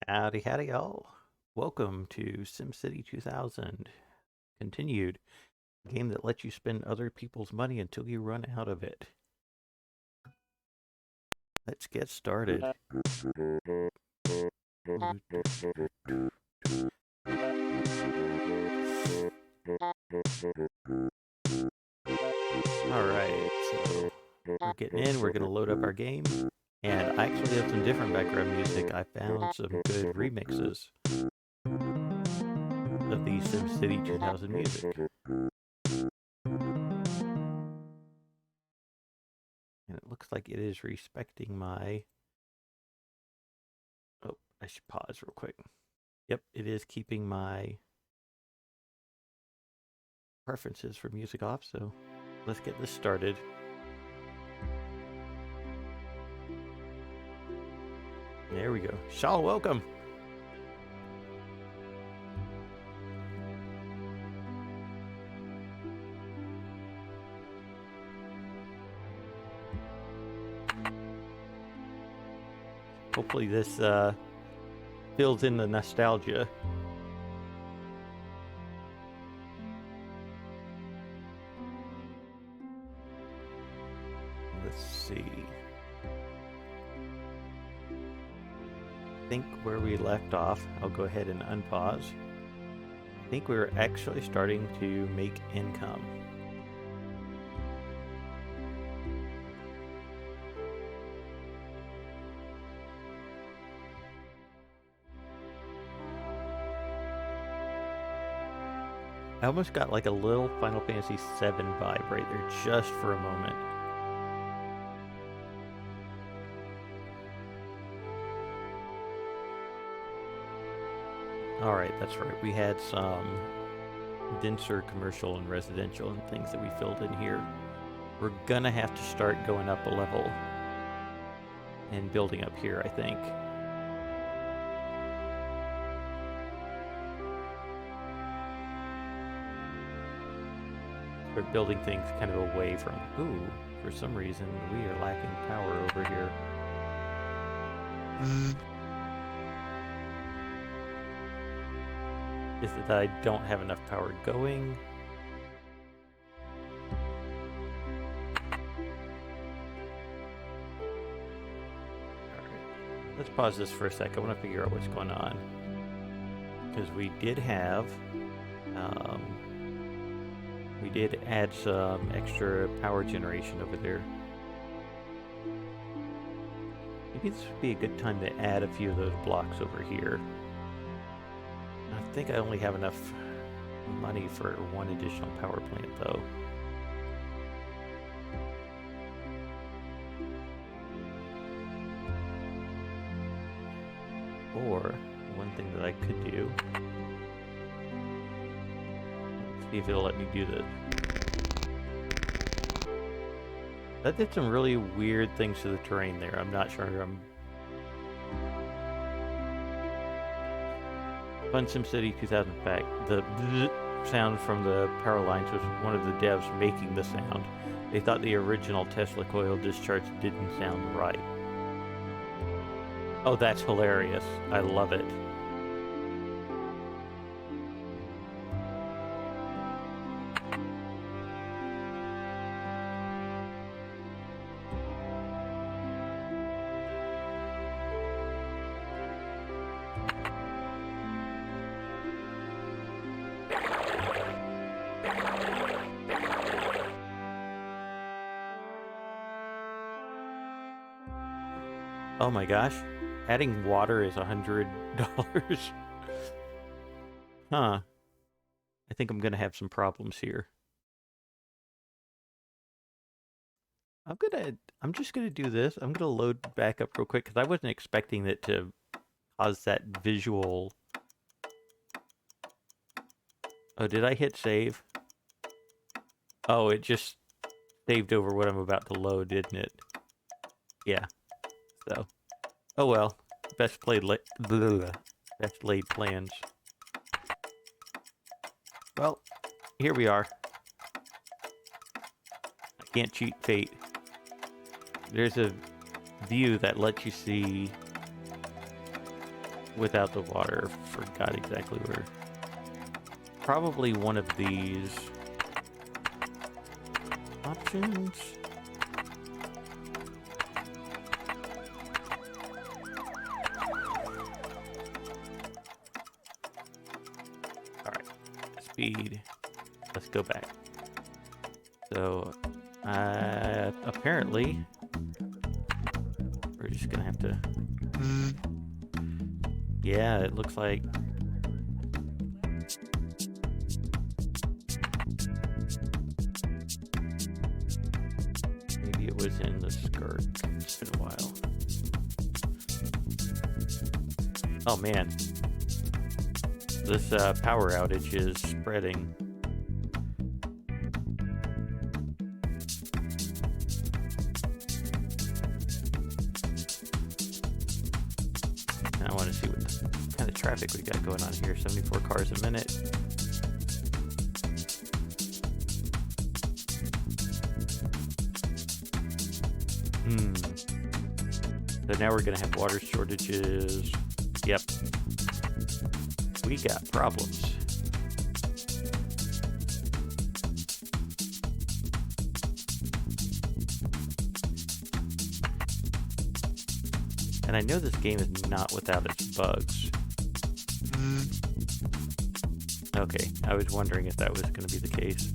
Howdy, howdy, y'all. Welcome to SimCity 2000. Continued. A game that lets you spend other people's money until you run out of it. Let's get started. Alright, so we're getting in. We're going to load up our game. And I actually have some different background music. I found some good remixes of the SimCity 2000 music. And it looks like it is respecting my... Oh, I should pause real quick. Yep, it is keeping my preferences for music off, so let's get this started. There we go. Shaw, welcome! Hopefully this fills in the nostalgia. Let's see. I think where we left off, I'll go ahead and unpause. I think we were actually starting to make income. I almost got like a little Final Fantasy VII vibe right there just for a moment. Alright, that's right. We had some denser commercial and residential and things that we filled in here. We're gonna have to start going up a level and building up here, I think. We're building things kind of away from... Ooh, for some reason, we are lacking power over here. Is it that I don't have enough power going? Alright, let's pause this for a sec. I want to figure out what's going on. Because we did have... we did add some extra power generation over there. Maybe this would be a good time to add a few of those blocks over here. I think I only have enough money for one additional power plant, though. Or, one thing that I could do... Let's see if it'll let me do this. That did some really weird things to the terrain there. I'm not sure I'm... Fun SimCity 2000 fact, the sound from the power lines was one of the devs making the sound. They thought the original Tesla coil discharge didn't sound right. Oh, that's hilarious. I love it. Oh my gosh, adding water is $100. Huh. I think I'm gonna have some problems here. I'm just gonna do this. I'm gonna load back up real quick because I wasn't expecting it to cause that visual. Oh, did I hit save? Oh, it just saved over what I'm about to load, didn't it? Yeah. So, oh well. Best laid plans. Well, here we are. I can't cheat fate. There's a view that lets you see without the water. Forgot exactly where. Probably one of these options. Alright. Speed. Let's go back. So, apparently, we're just gonna have to... Yeah, it looks like... Maybe it was in the skirt. It's been a while. Oh man. This power outage is spreading. I want to see what kind of traffic we got going on here. 74 cars a minute. So now we're going to have water shortages. Yep. We got problems. And I know this game is not without its bugs. Okay, I was wondering if that was going to be the case.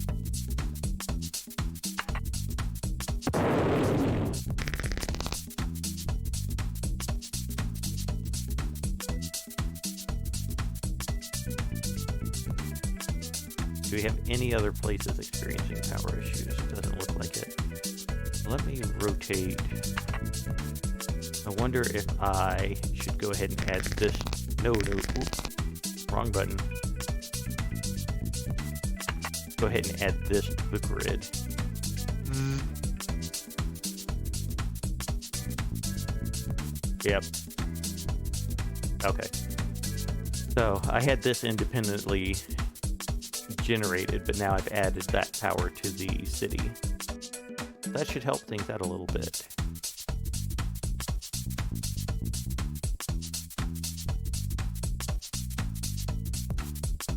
Do we have any other places experiencing power issues? Doesn't look like it. Let me rotate. I wonder if I should go ahead and add this. No. Oops, wrong button. Go ahead and add this to the grid. Yep. Okay. So I had this independently generated, but now I've added that power to the city. That should help things out a little bit.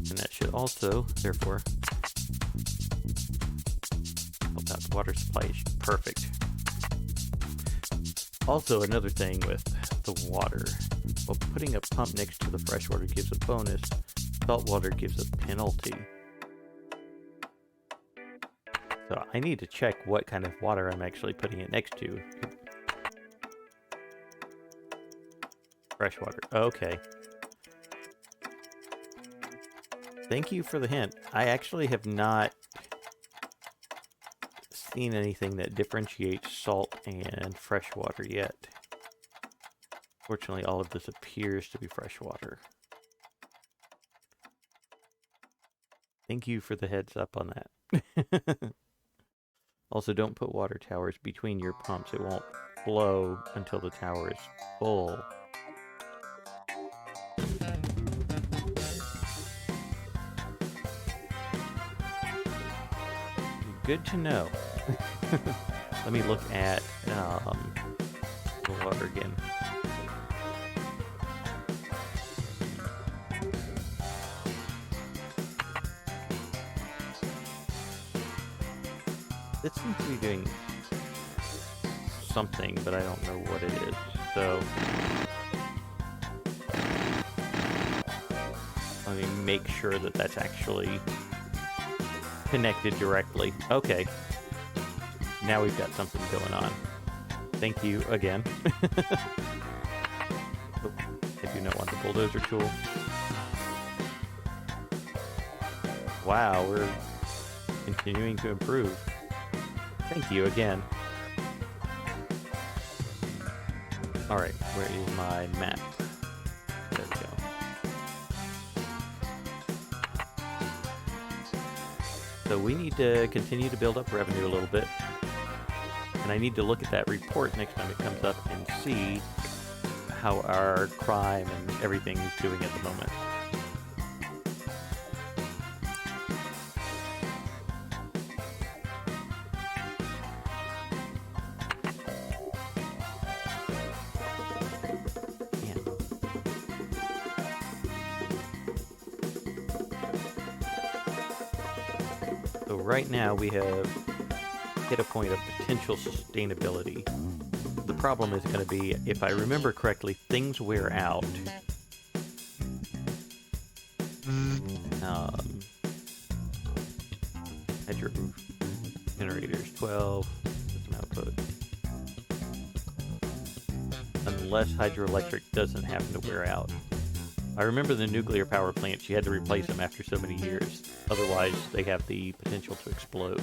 And that should also, therefore, help out the water supply. Perfect. Also, another thing with the water, well, putting a pump next to the freshwater gives a bonus, saltwater gives a penalty. So I need to check what kind of water I'm actually putting it next to. Freshwater. Okay. Thank you for the hint. I actually have not seen anything that differentiates salt and freshwater yet. Fortunately, all of this appears to be freshwater. Thank you for the heads up on that. Also, don't put water towers between your pumps. It won't flow until the tower is full. Good to know. Let me look at the water again. It seems to be doing something, but I don't know what it is. So let me make sure that that's actually connected directly. Okay. Now we've got something going on. Thank you again. Oh, I do not want the bulldozer tool. Wow, we're continuing to improve. Thank you again. Alright, where is my map? There we go. So we need to continue to build up revenue a little bit. And I need to look at that report next time it comes up and see how our crime and everything is doing at the moment. So right now we have hit a point of potential sustainability. The problem is going to be, if I remember correctly, things wear out. Hydro generators, 12. System output. Unless hydroelectric doesn't happen to wear out. I remember the nuclear power plants, you had to replace them after so many years. Otherwise, they have the potential to explode.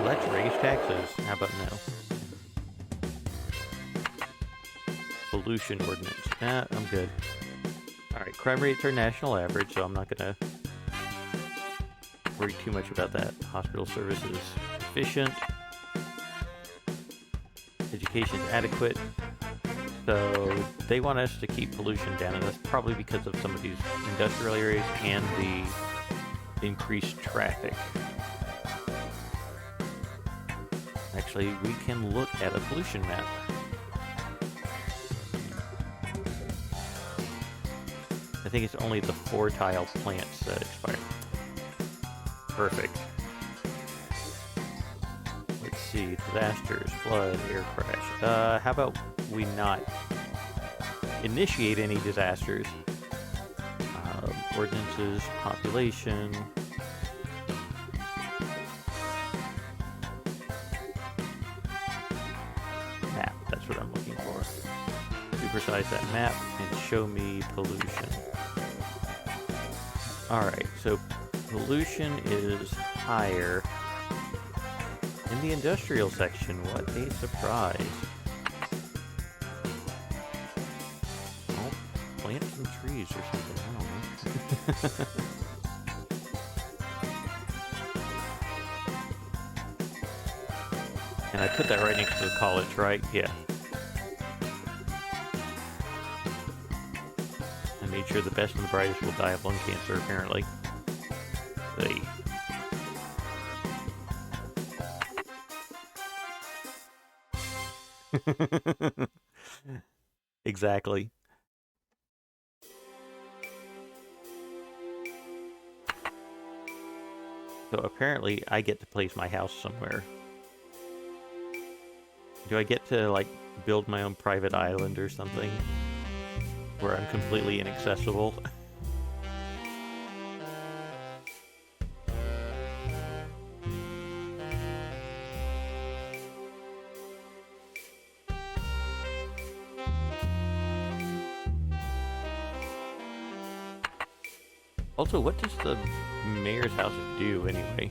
Let's raise taxes. How about no? Pollution ordinance. I'm good. Alright, crime rates are national average, so I'm not gonna worry too much about that. Hospital services efficient. Education's adequate. So they want us to keep pollution down, and that's probably because of some of these industrial areas and the increased traffic. Actually, we can look at a pollution map. I think it's only the 4-tile plants that expire. Perfect. Let's see, disasters, flood, air crash. How about we not initiate any disasters? Ordinances, population. Map, that's what I'm looking for. Supersize that map and show me pollution. Alright, so pollution is higher in the industrial section. What a surprise. Oh, plant some trees or something, I don't know. And I put that right next to the college, right? Yeah. I made sure the best and the brightest will die of lung cancer, apparently. Hey. Exactly. So apparently I get to place my house somewhere. Do I get to, like, build my own private island or something? Where I'm completely inaccessible? Also, what does the mayor's house do anyway?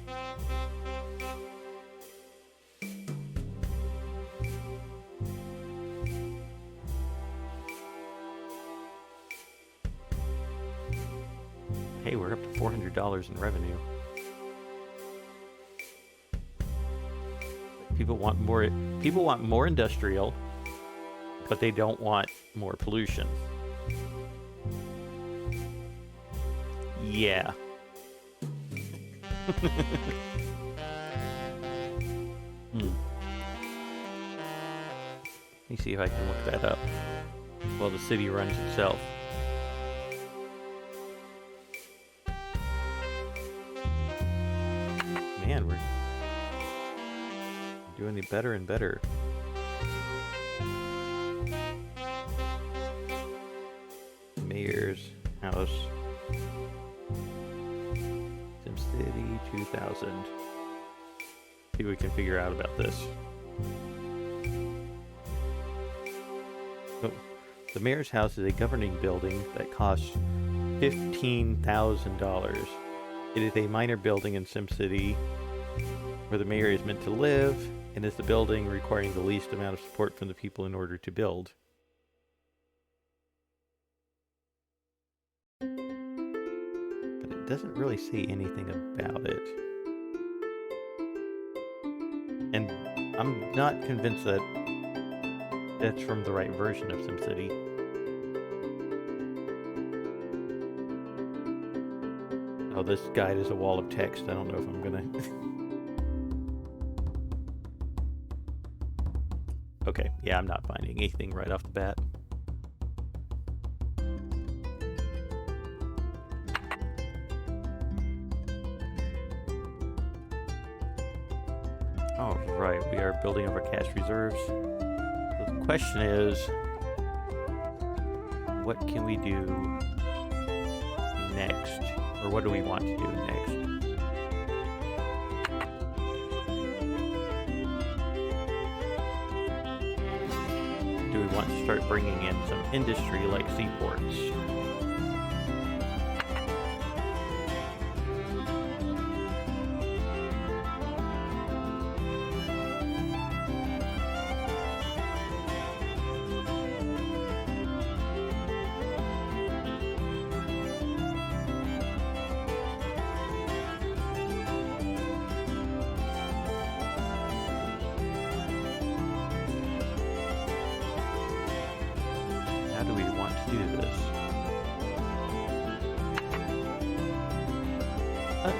Hey, we're up to $400 in revenue. People want more industrial, but they don't want more pollution. Yeah. Let me see if I can look that up while the city runs itself. Man, we're doing it better and better. Mayor's house. SimCity 2000. See what we can figure out about this. Oh, the mayor's house is a governing building that costs $15,000. It is a minor building in SimCity where the mayor is meant to live, and is the building requiring the least amount of support from the people in order to build. But it doesn't really say anything about it. And I'm not convinced that that's from the right version of SimCity. Oh, this guide is a wall of text. I don't know if I'm gonna... Okay, yeah, I'm not finding anything right off the bat. All right, we are building up our cash reserves. So the question is, what can we do next? Or what do we want to do next? Do we want to start bringing in some industry like seaports?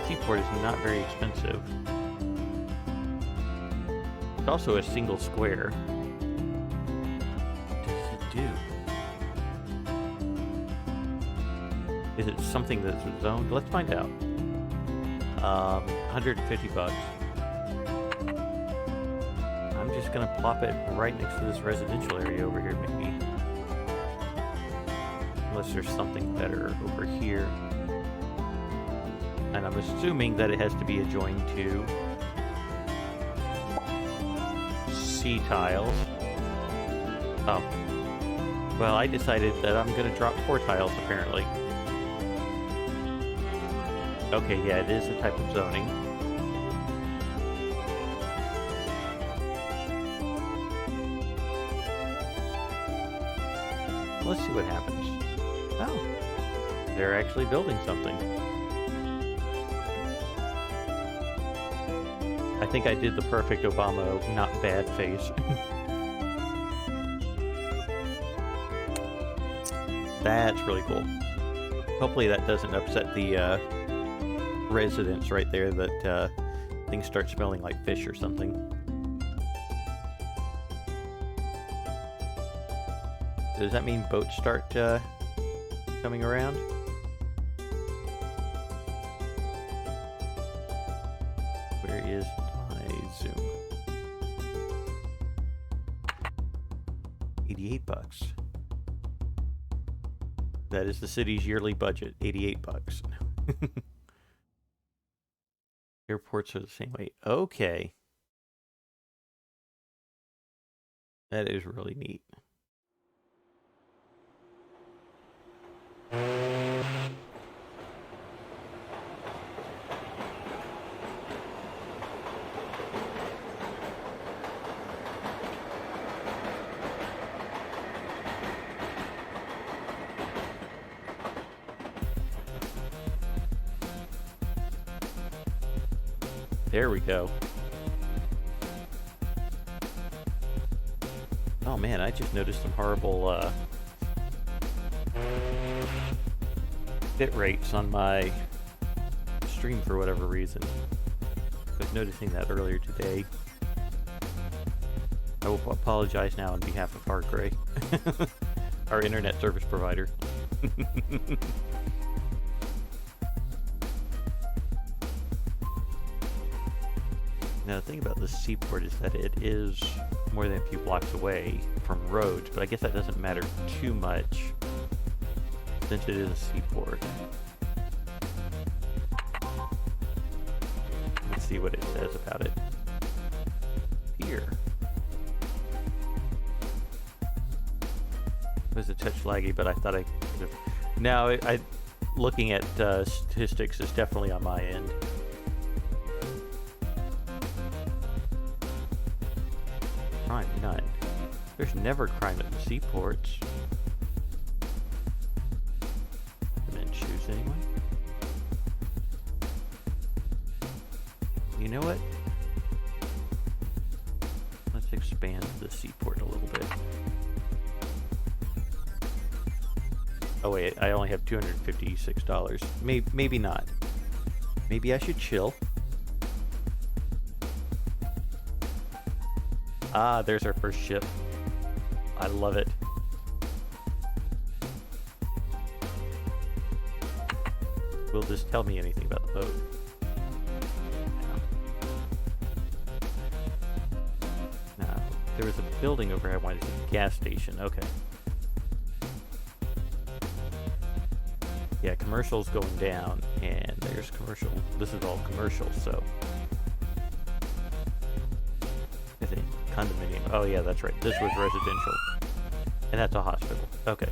Seaport is not very expensive. It's also a single square. What does it do? Is it something that's zoned? Let's find out. 150 bucks. I'm just gonna plop it right next to this residential area over here, maybe. Unless there's something better over here. And I'm assuming that it has to be adjoined to sea tiles. Oh. Well, I decided that I'm going to drop 4 tiles, apparently. Okay, yeah, it is a type of zoning. Let's see what happens. Oh. They're actually building something. I think I did the perfect Obama not bad face. That's really cool. Hopefully that doesn't upset the residents right there, that things start smelling like fish or something. Does that mean boats start coming around? Where is my zoom? 88 bucks. That is the city's yearly budget, 88 bucks. Airports are the same way. Okay. That is really neat. There we go. Oh man, I just noticed some horrible bit rates on my stream for whatever reason. I was noticing that earlier today. I will apologize now on behalf of Hargray, our internet service provider. Now, the thing about the seaport is that it is more than a few blocks away from roads, but I guess that doesn't matter too much since it is a seaport. Let's see what it says about it here. It was a touch laggy, but I thought I could have... Now, looking at statistics is definitely on my end. Crime, none. There's never crime at the seaports. Didn't choose anyone. You know what? Let's expand the seaport a little bit. Oh wait, I only have $256. Maybe not. Maybe I should chill. Ah, there's our first ship. I love it. Will this tell me anything about the boat? There was a building over here I wanted to see. Gas station. Okay. Yeah, commercial's going down, and there's commercial. This is all commercial, so. I think condominium. Oh, yeah, that's right. This was residential. And that's a hospital. Okay.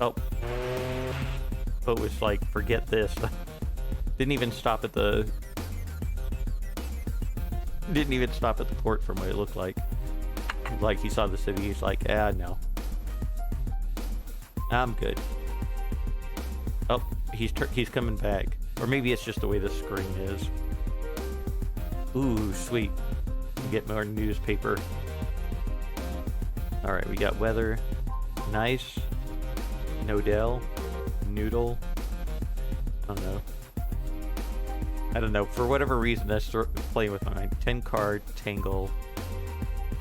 Oh. But was like, forget this. Didn't even stop at the port from what it looked like. Like, he saw the city, he's like, no. I'm good. Oh, he's coming back. Or maybe it's just the way the screen is. Ooh, sweet. Get more newspaper. Alright, we got weather. Nice. Nodell. Noodle. I don't know. For whatever reason, that's playing with my mind. 10 card, Tangle.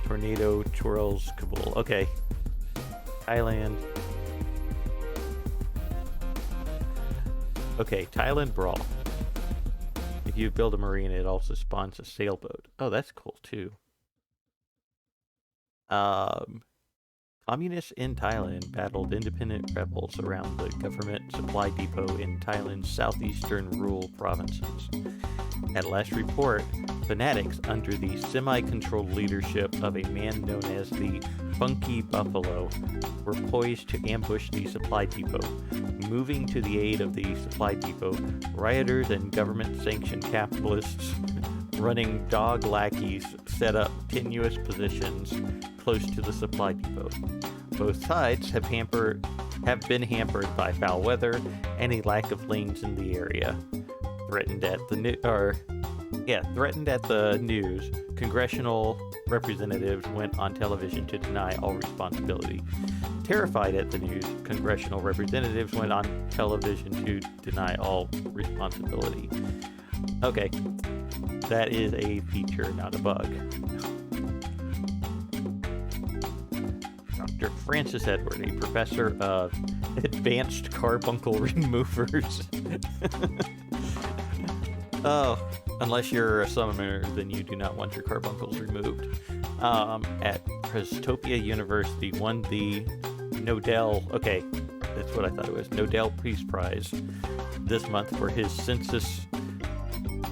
Tornado, Twirls, Kabul. Okay. Thailand. Okay, Thailand Brawl. If you build a marina, it also spawns a sailboat. Oh, that's cool too. Communists in Thailand battled independent rebels around the government supply depot in Thailand's southeastern rural provinces. At last report, fanatics under the semi-controlled leadership of a man known as the Funky Buffalo were poised to ambush the supply depot. Moving to the aid of the supply depot, rioters and government-sanctioned capitalists running dog lackeys set up tenuous positions close to the supply depot. Both sides have been hampered by foul weather and a lack of lanes in the area. Threatened at the news, congressional representatives went on television to deny all responsibility. Terrified at the news, congressional representatives went on television to deny all responsibility. Okay, that is a feature, not a bug. Dr. Francis Edward, a professor of advanced carbuncle removers. Oh, unless you're a summoner, then you do not want your carbuncles removed. At Prestopia University, won the Nodell, okay, that's what I thought it was, Nodell Peace Prize this month for his census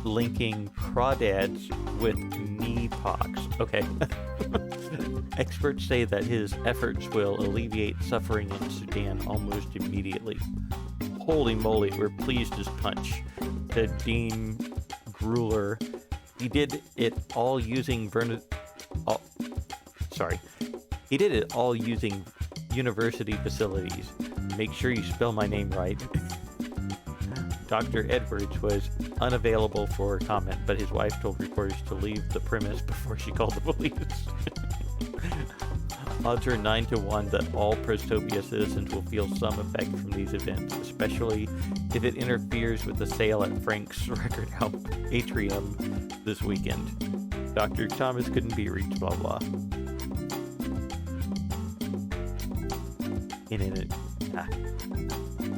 linking crawdads with knee pox. Okay. Experts say that his efforts will alleviate suffering in Sudan almost immediately. Holy moly, we're pleased as punch. Said Dean Grueller. He did it all using He did it all using university facilities. Make sure you spell my name right. Dr. Edwards was unavailable for comment, but his wife told reporters to leave the premise before she called the police. Odds are 9-1 that all Prestopia citizens will feel some effect from these events, especially if it interferes with the sale at Frank's Record Atrium this weekend. Dr. Thomas couldn't be reached, blah blah.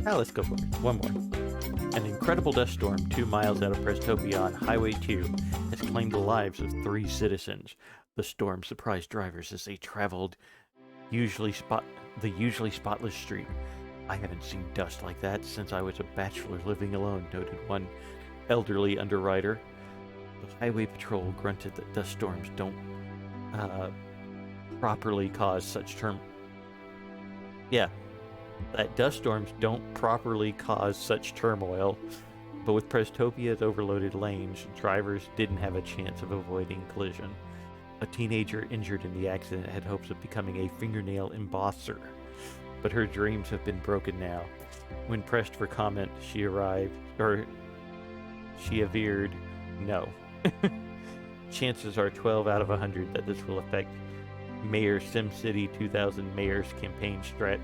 Let's go for it. One more. An incredible dust storm 2 miles out of Prestopia on Highway 2 has claimed the lives of 3 citizens. The storm surprised drivers as they traveled the usually spotless street. I haven't seen dust like that since I was a bachelor living alone, noted one elderly underwriter. The highway patrol grunted that dust storms don't properly cause such that dust storms don't properly cause such turmoil, but with Prestopia's overloaded lanes, drivers didn't have a chance of avoiding collision. A teenager injured in the accident had hopes of becoming a fingernail embosser, but her dreams have been broken now. When pressed for comment, she averred no. Chances are 12 out of 100 that this will affect Mayor SimCity 2000 Mayor's campaign strategy.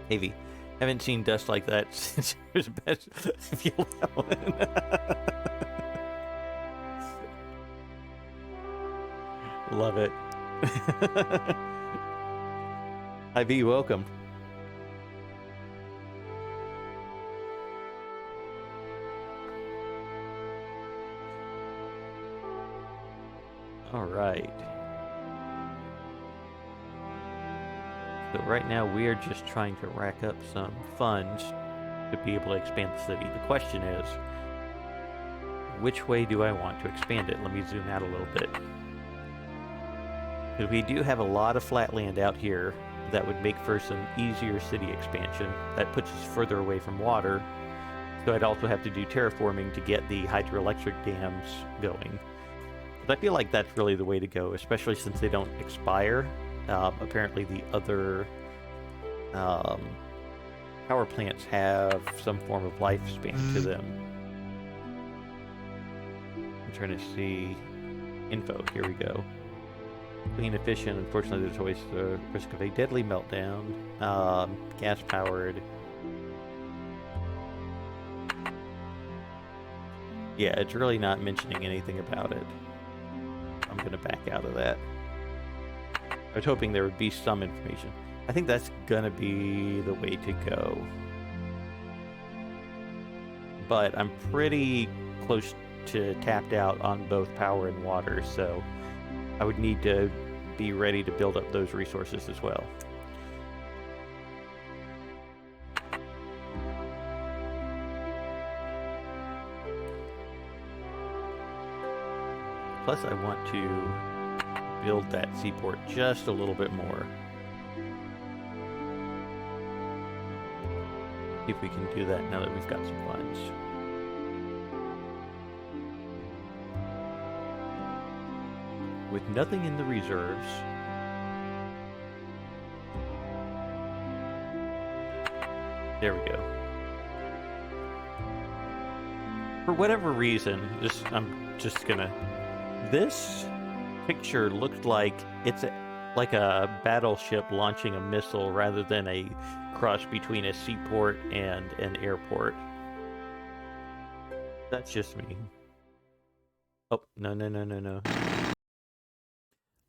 Heavy. Haven't seen dust like that since it was best. I feel that one. Love it. IB, welcome. Alright. So right now we are just trying to rack up some funds to be able to expand the city. The question is, which way do I want to expand it? Let me zoom out a little bit. Because we do have a lot of flat land out here that would make for some easier city expansion. That puts us further away from water. So I'd also have to do terraforming to get the hydroelectric dams going. But I feel like that's really the way to go, especially since they don't expire. Apparently the other power plants have some form of lifespan to them. I'm trying to see info. Here we go. Clean, efficient. Unfortunately, there's always the risk of a deadly meltdown. Gas-powered. Yeah, it's really not mentioning anything about it. I'm going to back out of that. I was hoping there would be some information. I think that's going to be the way to go. But I'm pretty close to tapped out on both power and water, so I would need to be ready to build up those resources as well. Plus, I want to build that seaport just a little bit more. See if we can do that now that we've got some funds. With nothing in the reserves, there we go. For whatever reason, I'm just gonna. This picture looked like it's like a battleship launching a missile rather than a cross between a seaport and an airport. That's just me. Oh, no.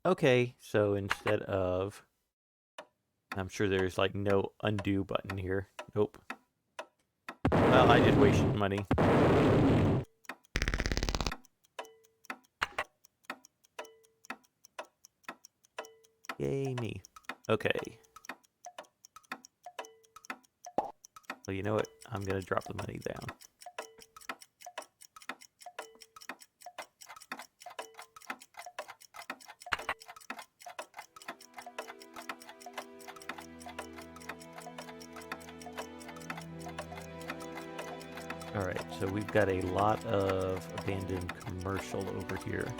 Okay, so instead of... I'm sure there's like no undo button here. Nope. Well, I just wasted money. Yay me. Okay. Well, you know what? I'm gonna drop the money down. Alright, so we've got a lot of abandoned commercial over here.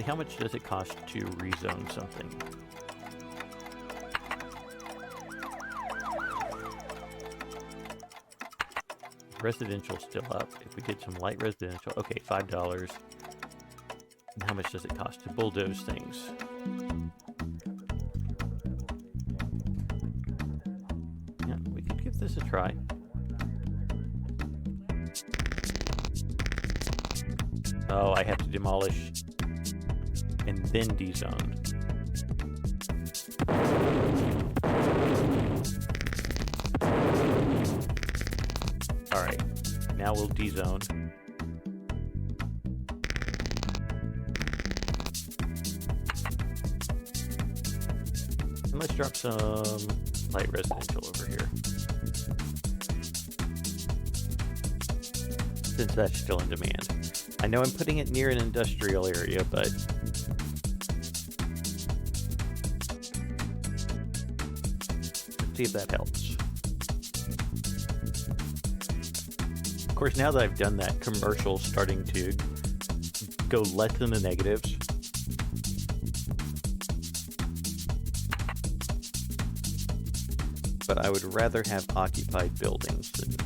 How much does it cost to rezone something? Residential still up. If we did some light residential, okay, $5. And how much does it cost to bulldoze things? Yeah, we could give this a try. Oh, I have to demolish and then dezone. Alright, now we'll dezone. And let's drop some light residential over here. Since that's still in demand. I know I'm putting it near an industrial area, but see if that helps. Of course, now that I've done that, commercial's starting to go less than the negatives. But I would rather have occupied buildings than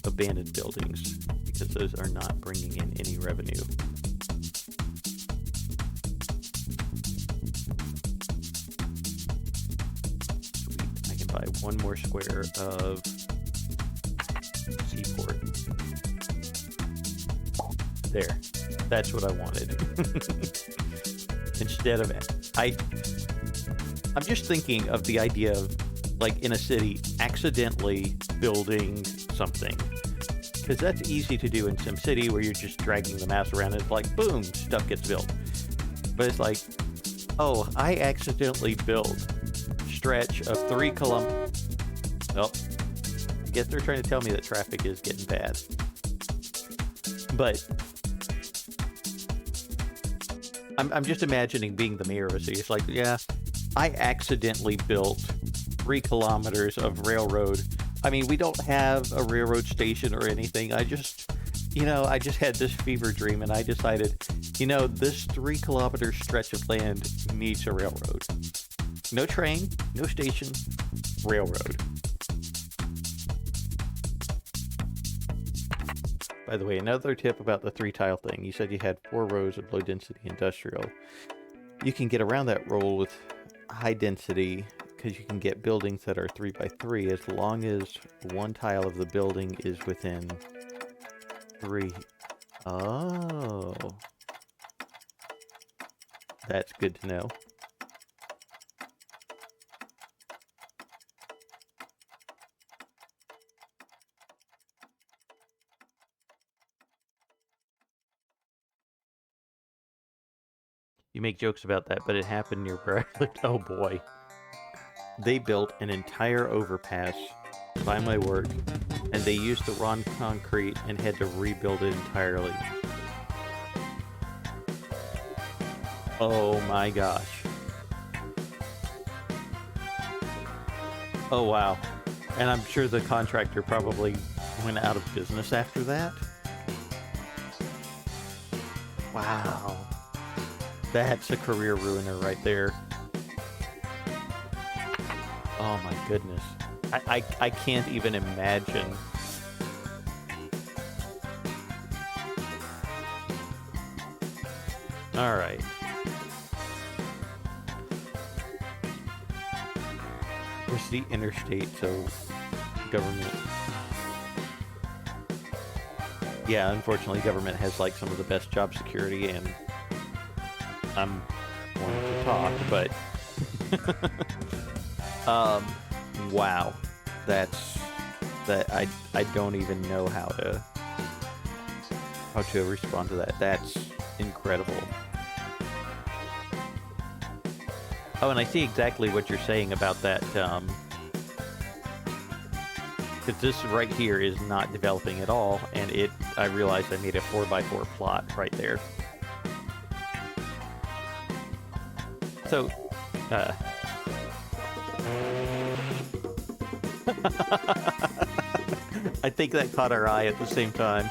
abandoned buildings, because those are not bringing in any revenue. Buy one more square of seaport. There. That's what I wanted. Instead of... I'm just thinking of the idea of, like, in a city, accidentally building something Because that's easy to do in SimCity, where you're just dragging the mouse around and it's like, boom, stuff gets built. But it's like, oh, I accidentally built stretch of 3 kilometers. Well, I guess they're trying to tell me that traffic is getting bad. But I'm just imagining being the mayor of a city. It's like, yeah, I accidentally built 3 kilometers of railroad. I mean, we don't have a railroad station or anything. I just had this fever dream and I decided, this 3 kilometer stretch of land needs a railroad. No train, no station, railroad. By the way, another tip about the 3-tile thing. You said you had 4 rows of low density industrial. You can get around that rule with high density because you can get buildings that are 3 by 3 as long as 1 tile of the building is within 3. Oh. That's good to know. You make jokes about that, but it happened near where I lived. Oh boy. They built an entire overpass by my work, and they used the raw concrete and had to rebuild it entirely. Oh my gosh. Oh wow. And I'm sure the contractor probably went out of business after that. Wow. That's a career ruiner right there. Oh my goodness. I can't even imagine. Alright. Where's the interstate, so government... Yeah, unfortunately government has like some of the best job security, and I'm wanting to talk, but... wow. I don't even know how to respond to that. That's incredible. Oh, and I see exactly what you're saying about that, because this right here is not developing at all, and I realized I made a 4x4 plot right there. So, I think that caught our eye at the same time.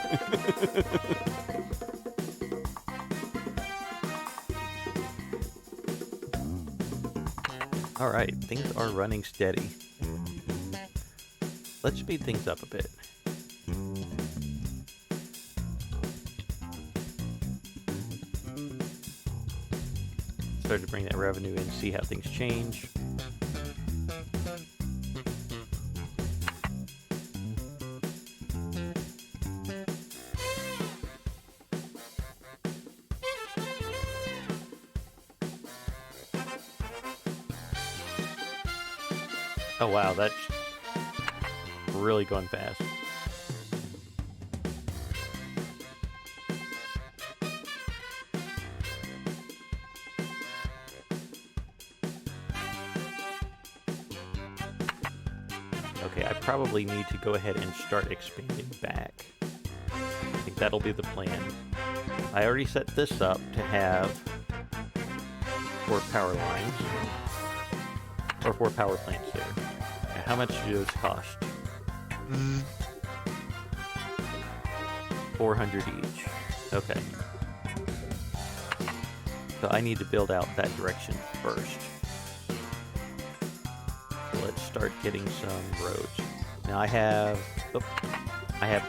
Alright, things are running steady. Let's speed things up a bit. Start to bring that revenue in, see how things change. Oh wow, that's really going fast. Okay, I probably need to go ahead and start expanding back. I think that'll be the plan. I already set this up to have 4 power lines. Or 4 power plants there. Now, how much do those cost? 400 each. Okay. So I need to build out that direction first. So let's start getting some roads. Now I have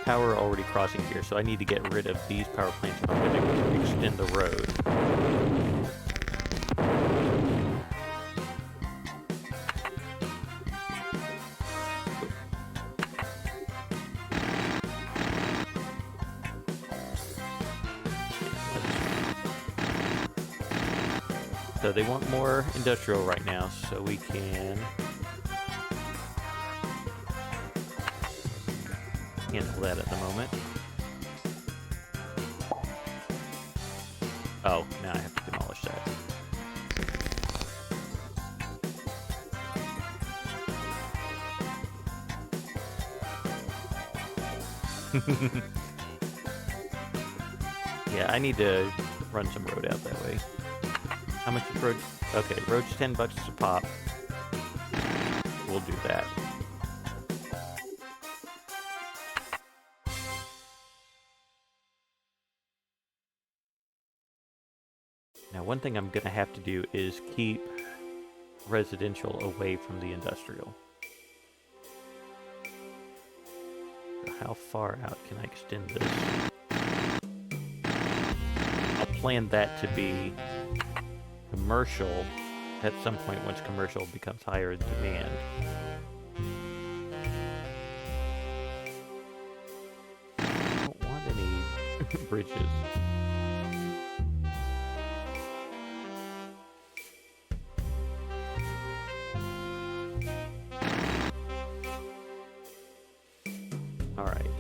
power already crossing here, so I need to get rid of these power plants if I'm going to extend the road. So they want more industrial right now, so we can handle that at the moment. Oh, now I have to demolish that. Yeah, I need to run some road out that way. How much is road? Okay, road's $10 a pop. We'll do that. Now, one thing I'm going to have to do is keep residential away from the industrial. So how far out can I extend this? I'll plan that to be commercial at some point once commercial becomes higher in demand. I don't want any bridges. Alright.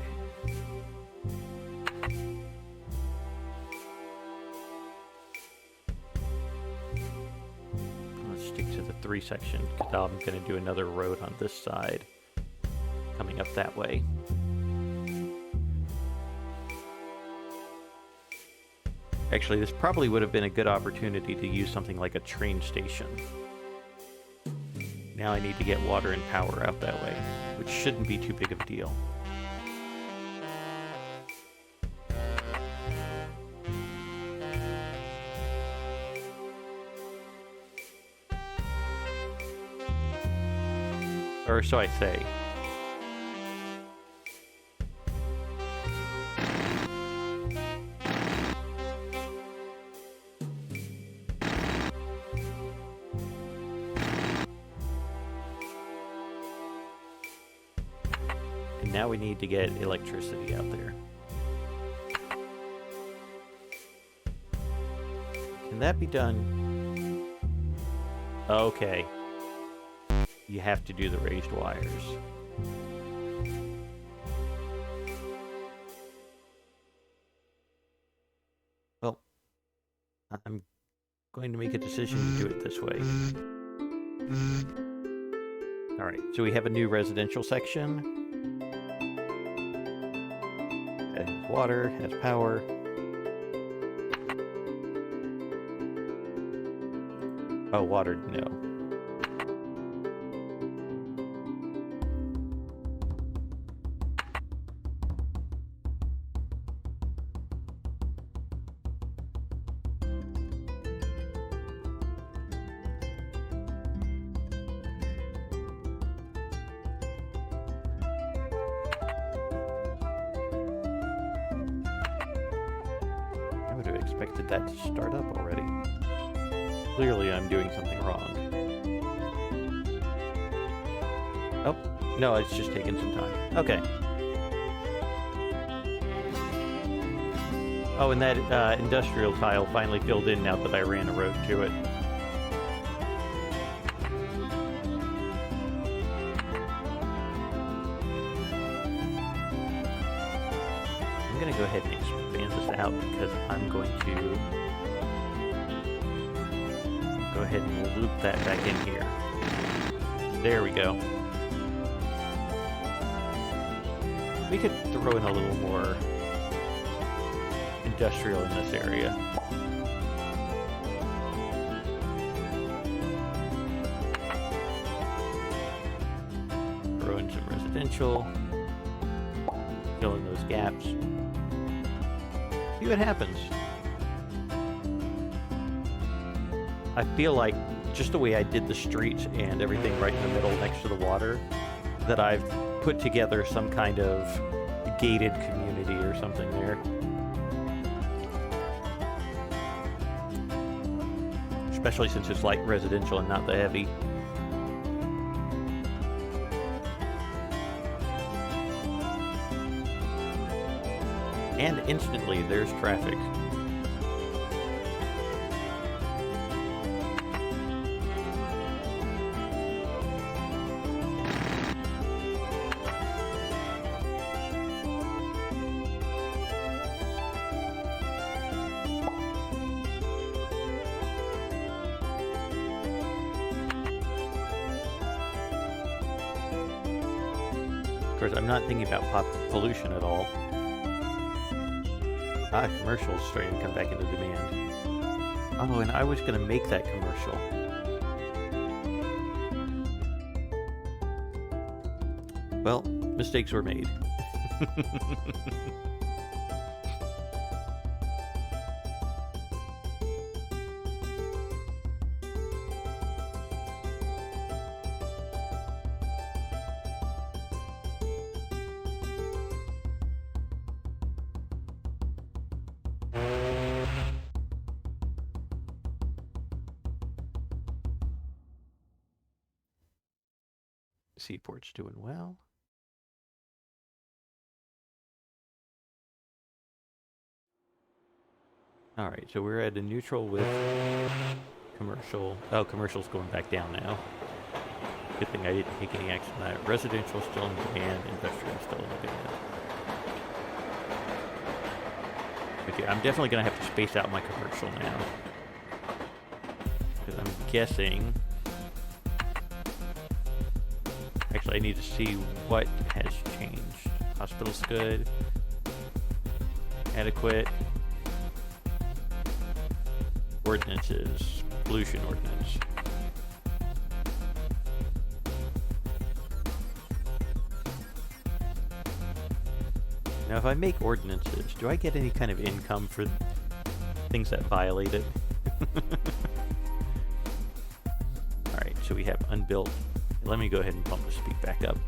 Let's stick to the 3 section, because I'm going to do another road on this side, coming up that way. Actually, this probably would have been a good opportunity to use something like a train station. Now I need to get water and power out that way, which shouldn't be too big of a deal. Or so I say. And now we need to get electricity out there. Can that be done? Okay. You have to do the raised wires. Well, I'm going to make a decision to do it this way. Alright, so we have a new residential section. It has water, has power. Oh, water, no. Expected that to start up already. Clearly I'm doing something wrong. Oh, no, it's just taking some time. Okay. Oh, and that industrial tile finally filled in now that I ran a road to it. I'm going to go ahead and expand this out because I'm going to go ahead and loop that back in here. There we go. We could throw in a little more industrial in this area. Throw in some residential. Fill in those gaps. See what happens. I feel like just the way I did the streets and everything right in the middle next to the water, that I've put together some kind of gated community or something there. Especially since it's light residential and not the heavy. And instantly there's traffic. course, I'm not thinking about pollution at all. Commercials starting to come back into demand. Oh, and I was going to make that commercial. Well, mistakes were made. Seaport's doing well. Alright, so we're at a neutral with commercial. Oh, commercial's going back down now. Good thing I didn't take any action on that. Residential still in demand, industrial still in demand. Okay, I'm definitely going to have to space out my commercial now. Because I'm guessing... Actually, I need to see what has changed. Hospital's good. Adequate. Ordinances. Pollution ordinance. Now, if I make ordinances, do I get any kind of income for things that violate it? Alright, so we have unbuilt. Let me go ahead and bump the speed back up.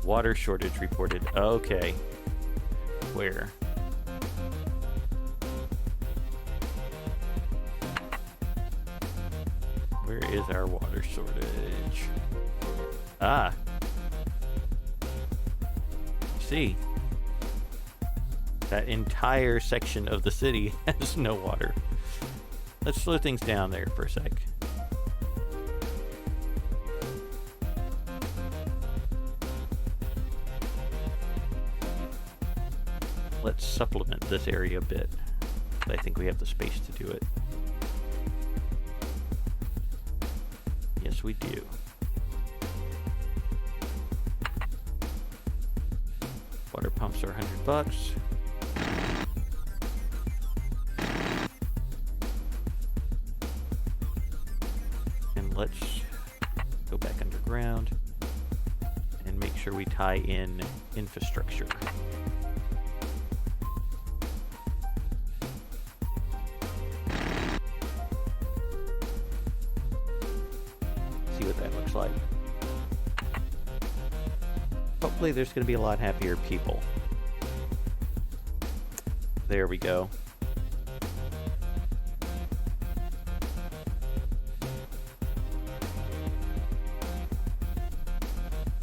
Water shortage reported. Okay. Where? Where is our water shortage? Ah. See. That entire section of the city has no water. Let's slow things down there for a sec. Let's supplement this area a bit. I think we have the space to do it. Yes, we do. Water pumps are $100. And let's go back underground and make sure we tie in infrastructure. Like. Hopefully there's going to be a lot happier people. There we go.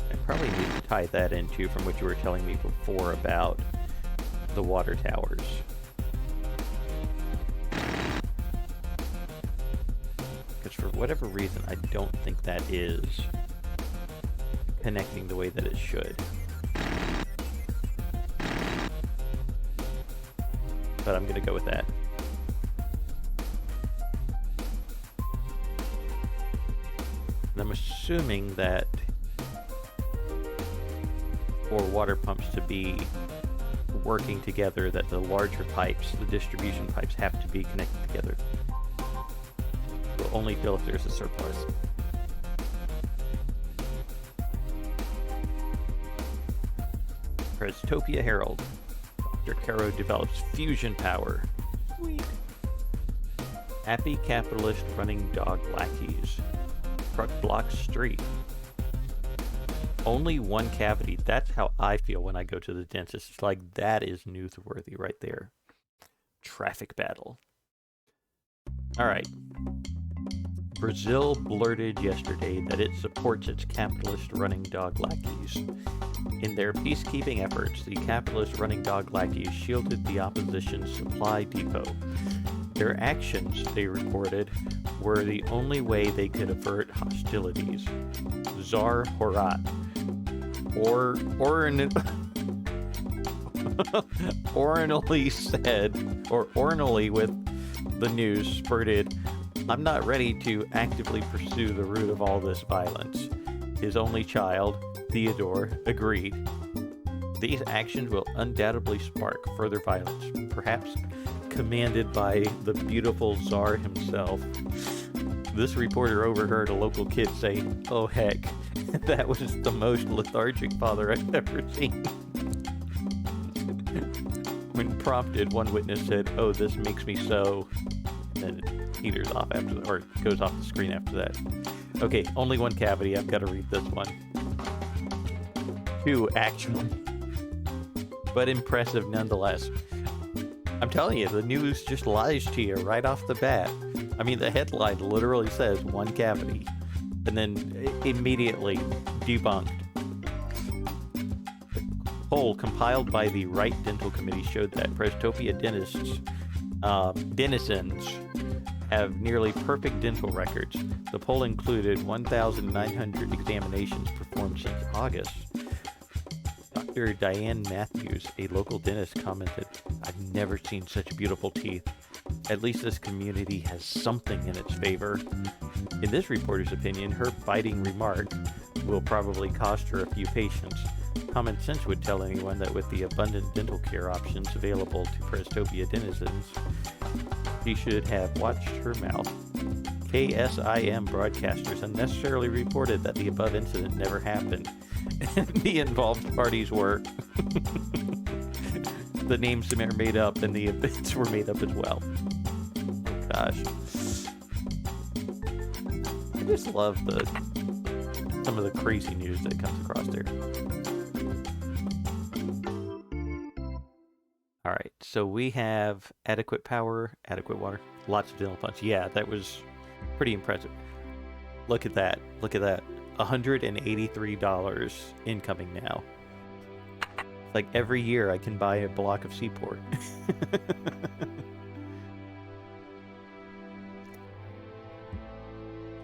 I probably need to tie that into from what you were telling me before about the water towers. For whatever reason, I don't think that is connecting the way that it should. But I'm going to go with that. And I'm assuming that for water pumps to be working together, that the larger pipes, the distribution pipes, have to be connected together. Only fill if there's a surplus. Prestopia Herald. Dr. Caro develops fusion power. Sweet. Happy capitalist running dog lackeys. Truck blocks street. Only one cavity. That's how I feel when I go to the dentist. It's like, that is newsworthy right there. Traffic battle. Alright. Brazil blurted yesterday that it supports its capitalist running dog lackeys. In their peacekeeping efforts, the capitalist running dog lackeys shielded the opposition's supply depot. Their actions, they reported, were the only way they could avert hostilities. Czar Horat, orally said, or orally with the news spurted, "I'm not ready to actively pursue the root of all this violence." His only child, Theodore agreed. These actions will undoubtedly spark further violence, perhaps commanded by the beautiful Tsar himself. This reporter overheard a local kid say, "Oh heck, that was the most lethargic father I've ever seen." When prompted, one witness said, "Oh, this makes me so..." And then it peters off after that, or goes off the screen after that. Okay, only one cavity. I've got to read this one. 2, actually. But impressive nonetheless. I'm telling you, the news just lies to you right off the bat. I mean, the headline literally says 1 cavity, and then immediately debunked. A poll compiled by the Wright Dental Committee showed that Prestopia denizens have nearly perfect dental records. The poll included 1,900 examinations performed since August. Dr. Diane Matthews, a local dentist, commented, "I've never seen such beautiful teeth. At least this community has something in its favor." In this reporter's opinion, her biting remark will probably cost her a few patients. Common sense would tell anyone that with the abundant dental care options available to Prestopia denizens, she should have watched her mouth. KSIM broadcasters unnecessarily reported that the above incident never happened, and the involved parties were. The names are made up, and the events were made up as well. Oh, gosh. I just love some of the crazy news that comes across there. Alright, so we have adequate power, adequate water, lots of dental funds. Yeah, that was pretty impressive. Look at that. Look at that. $183 incoming now. It's like every year I can buy a block of Seaport.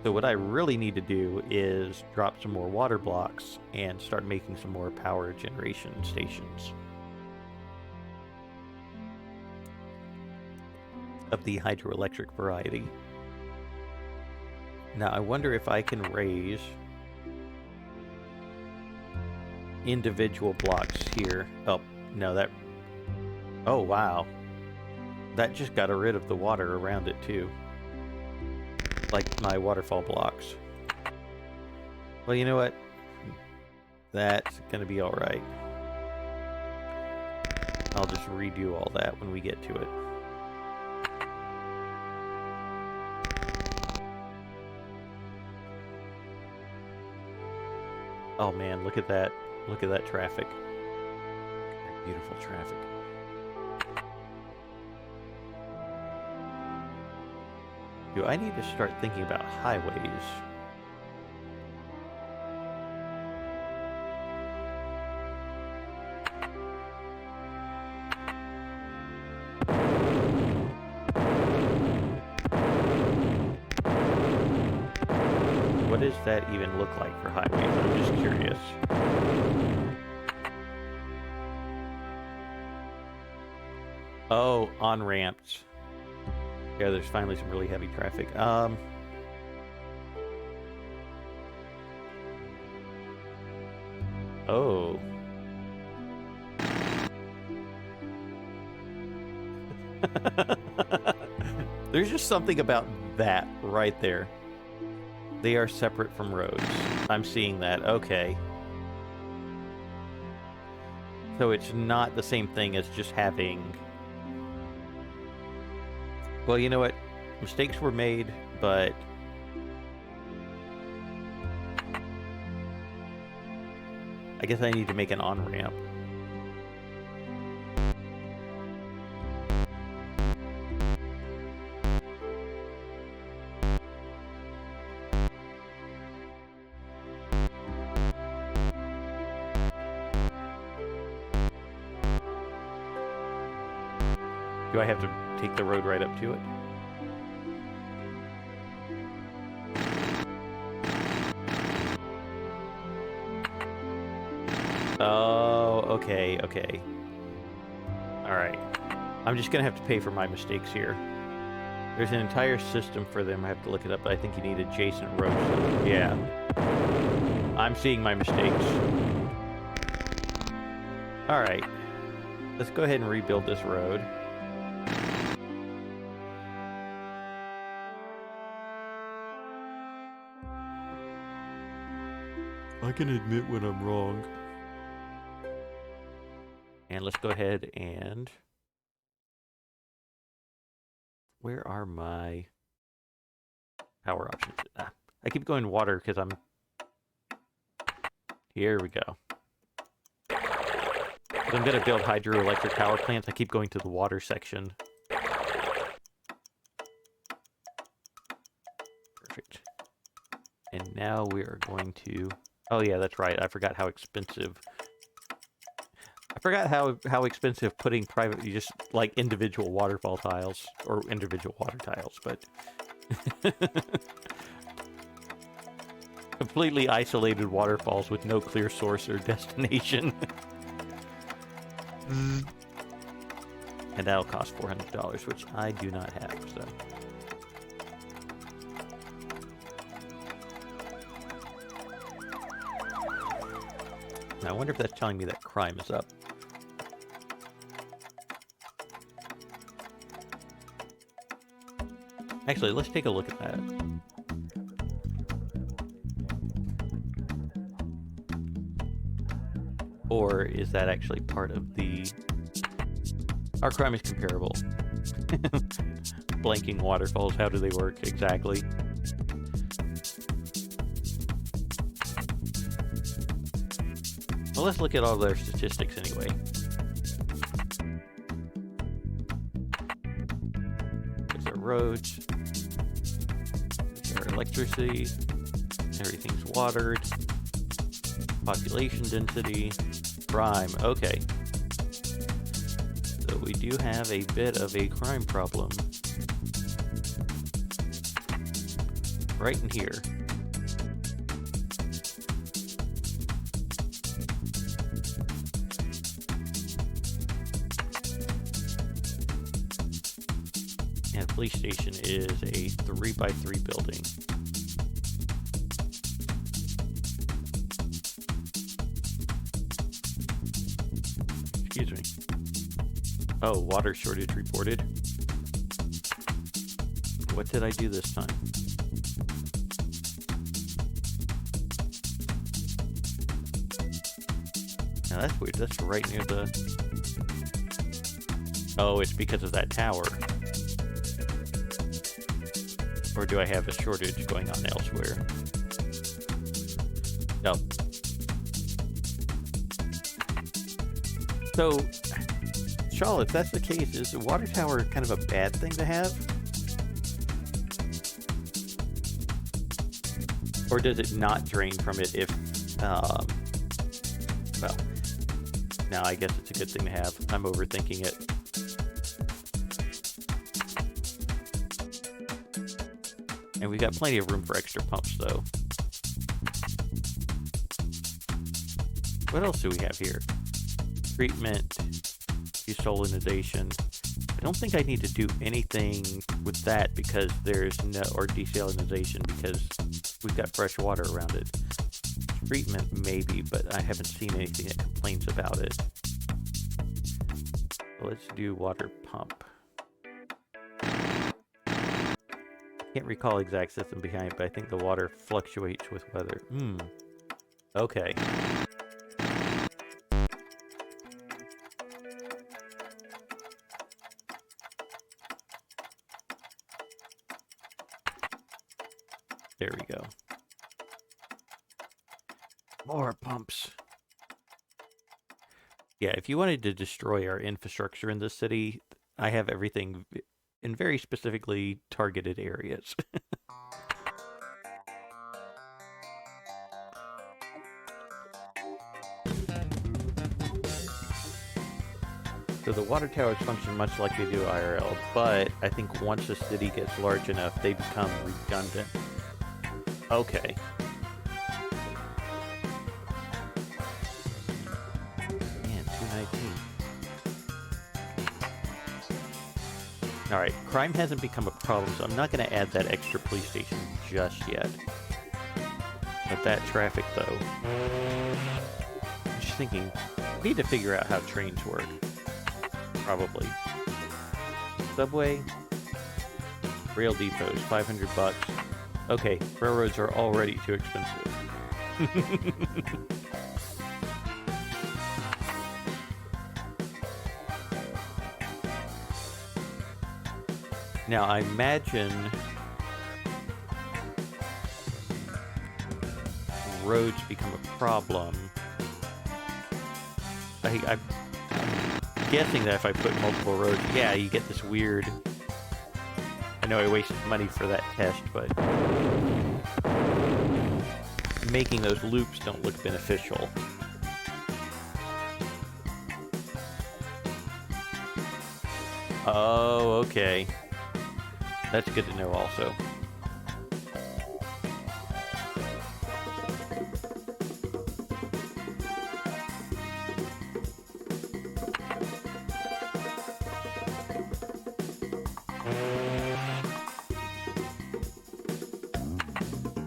So what I really need to do is drop some more water blocks and start making some more power generation stations of the hydroelectric variety. Now I wonder if I can raise individual blocks here. Oh, no, that... Oh, wow. That just got rid of the water around it, too. Like my waterfall blocks. Well, you know what? That's gonna be alright. I'll just redo all that when we get to it. Oh man, look at that. Look at that traffic. That beautiful traffic. Do I need to start thinking about highways? What does that even look like for highways? I'm just curious. Oh, on-ramps. Yeah, there's finally some really heavy traffic. Oh. There's just something about that right there. They are separate from roads. I'm seeing that. Okay. So it's not the same thing as just having... Well, you know what? Mistakes were made, but... I guess I need to make an on-ramp. Do I have to take the road right up to it? Oh, okay, okay. Alright. I'm just gonna have to pay for my mistakes here. There's an entire system for them. I have to look it up, but I think you need adjacent roads. So, yeah. I'm seeing my mistakes. Alright. Let's go ahead and rebuild this road. I can admit when I'm wrong. And let's go ahead and... Where are my power options? I keep going water because I'm... Here we go. If I'm going to build hydroelectric power plants, I keep going to the water section. Perfect. And now we are going to... Oh yeah, that's right. I forgot how expensive... I forgot how expensive putting private... just like individual waterfall tiles. Or individual water tiles, but... Completely isolated waterfalls with no clear source or destination. And that'll cost $400, which I do not have, so... Now, I wonder if that's telling me that crime is up. Actually, let's take a look at that. Or is that actually part of the... Our crime is comparable. Blanking waterfalls, how do they work exactly? Well, let's look at all their statistics anyway. There's our roads. There's our electricity. Everything's watered. Population density. Crime. Okay. So we do have a bit of a crime problem. Right in here. And the police station is a 3x3 building. Excuse me. Oh, water shortage reported. What did I do this time? Now that's weird. That's right near the... Oh, it's because of that tower. Or do I have a shortage going on elsewhere? No. So, Charlotte, if that's the case, is the water tower kind of a bad thing to have? Or does it not drain from it if, well, no, I guess it's a good thing to have. I'm overthinking it. And we've got plenty of room for extra pumps, though. What else do we have here? Treatment, desalinization. I don't think I need to do anything with that because there's no, or desalinization because we've got fresh water around it. Treatment, maybe, but I haven't seen anything that complains about it. So let's do water pump. Can't recall exact system behind it, but I think the water fluctuates with weather. Okay. There we go. More pumps. Yeah, if you wanted to destroy our infrastructure in this city, I have everything in very specifically targeted areas. So the water towers function much like they do IRL, but I think once a city gets large enough, they become redundant. Okay. Man, 219. Alright, crime hasn't become a problem, so I'm not going to add that extra police station just yet. But that traffic, though. I'm just thinking, I need to figure out how trains work. Probably. Subway. Rail depots, $500. Okay, railroads are already too expensive. Now, I imagine roads become a problem. I'm guessing that if I put multiple roads, yeah, you get this weird... I know I wasted money for that test, but making those loops don't look beneficial. Oh, okay. That's good to know also.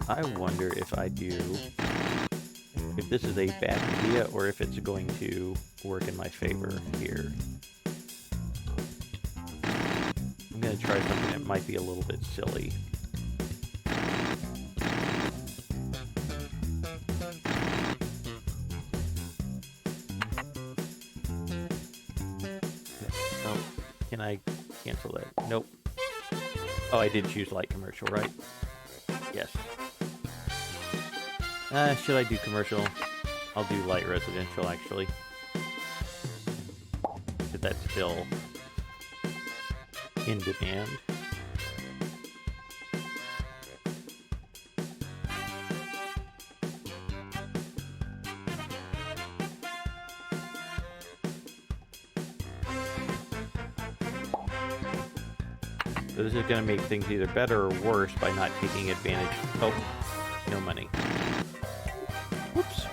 I wonder if this is a bad idea or if it's going to work in my favor here. I'm going to try something that might be a little bit silly. Oh, can I cancel that? Nope. Oh, I did choose light commercial, right? Yes. Should I do commercial? I'll do light residential, actually. But that's still in demand. So this is going to make things either better or worse by not taking advantage. Oh, no money. Whoops.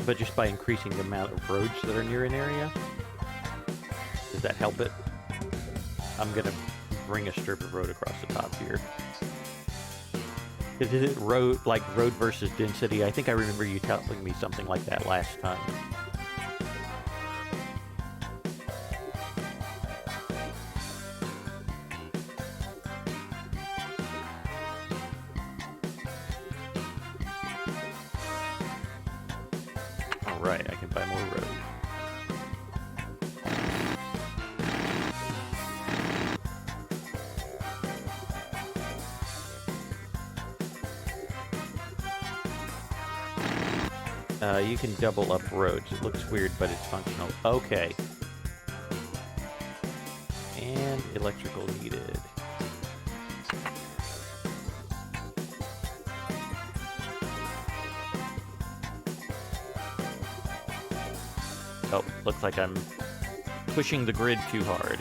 But just by increasing the amount of roads that are near an area. Does that help it? I'm going to bring a strip of road across the top here. Is it road versus density? I think I remember you telling me something like that last time. Alright, I can buy more road. You can double up roads. It looks weird, but it's functional. Okay. And electrical needed. Oh, looks like I'm pushing the grid too hard.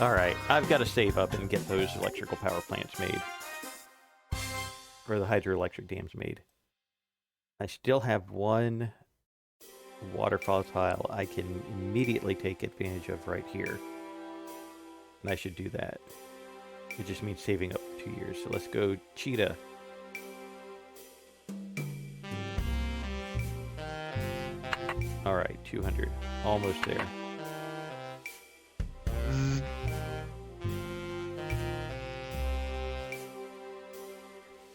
Alright, I've got to save up and get those electrical power plants made. Or the hydroelectric dams made. I still have one waterfall tile I can immediately take advantage of right here. And I should do that. It just means saving up 2 years. So let's go cheetah. Alright, 200. Almost there.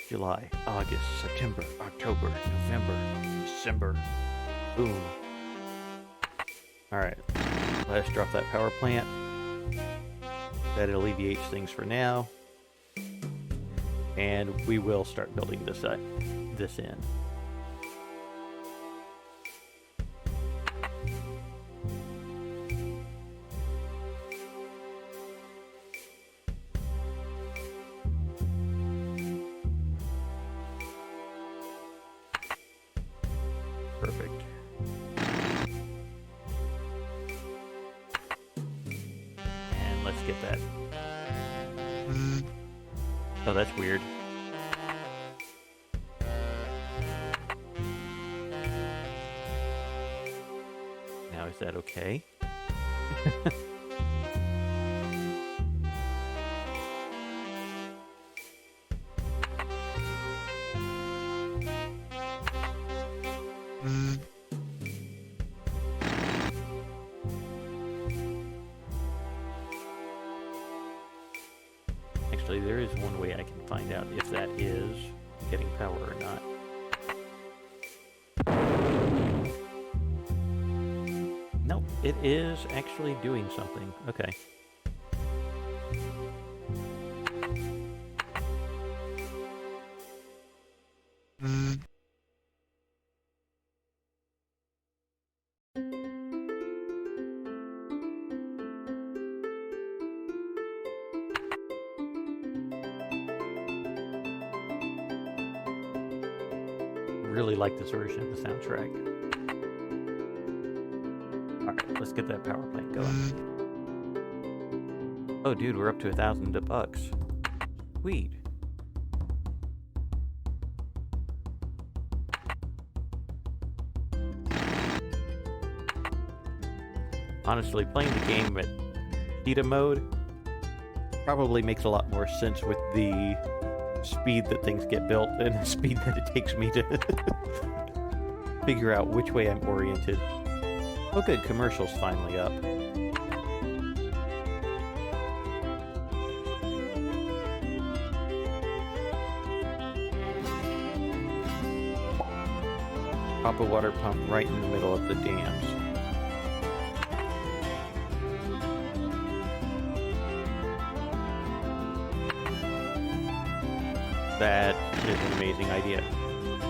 July, August, September, October, November, December. Boom. Alright. Let's drop that power plant. That alleviates things for now. And we will start building this in. Perfect. And let's get that. Oh, that's weird. Now, is that okay? Actually, there is one way I can find out if that is getting power or not. Nope, it is actually doing something. Okay. Really like this version of the soundtrack. Alright, let's get that power plant going. Oh dude, we're up to $1,000. Sweet. Honestly, playing the game at beta mode probably makes a lot more sense with the speed that things get built and the speed that it takes me to figure out which way I'm oriented. Oh good, commercial's finally up. Pop a water pump right in the middle of the dams. That is an amazing idea.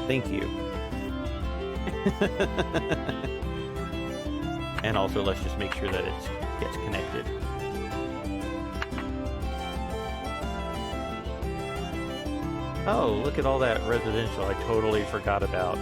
Thank you. And also, let's just make sure that it gets connected. Oh, look at all that residential I totally forgot about.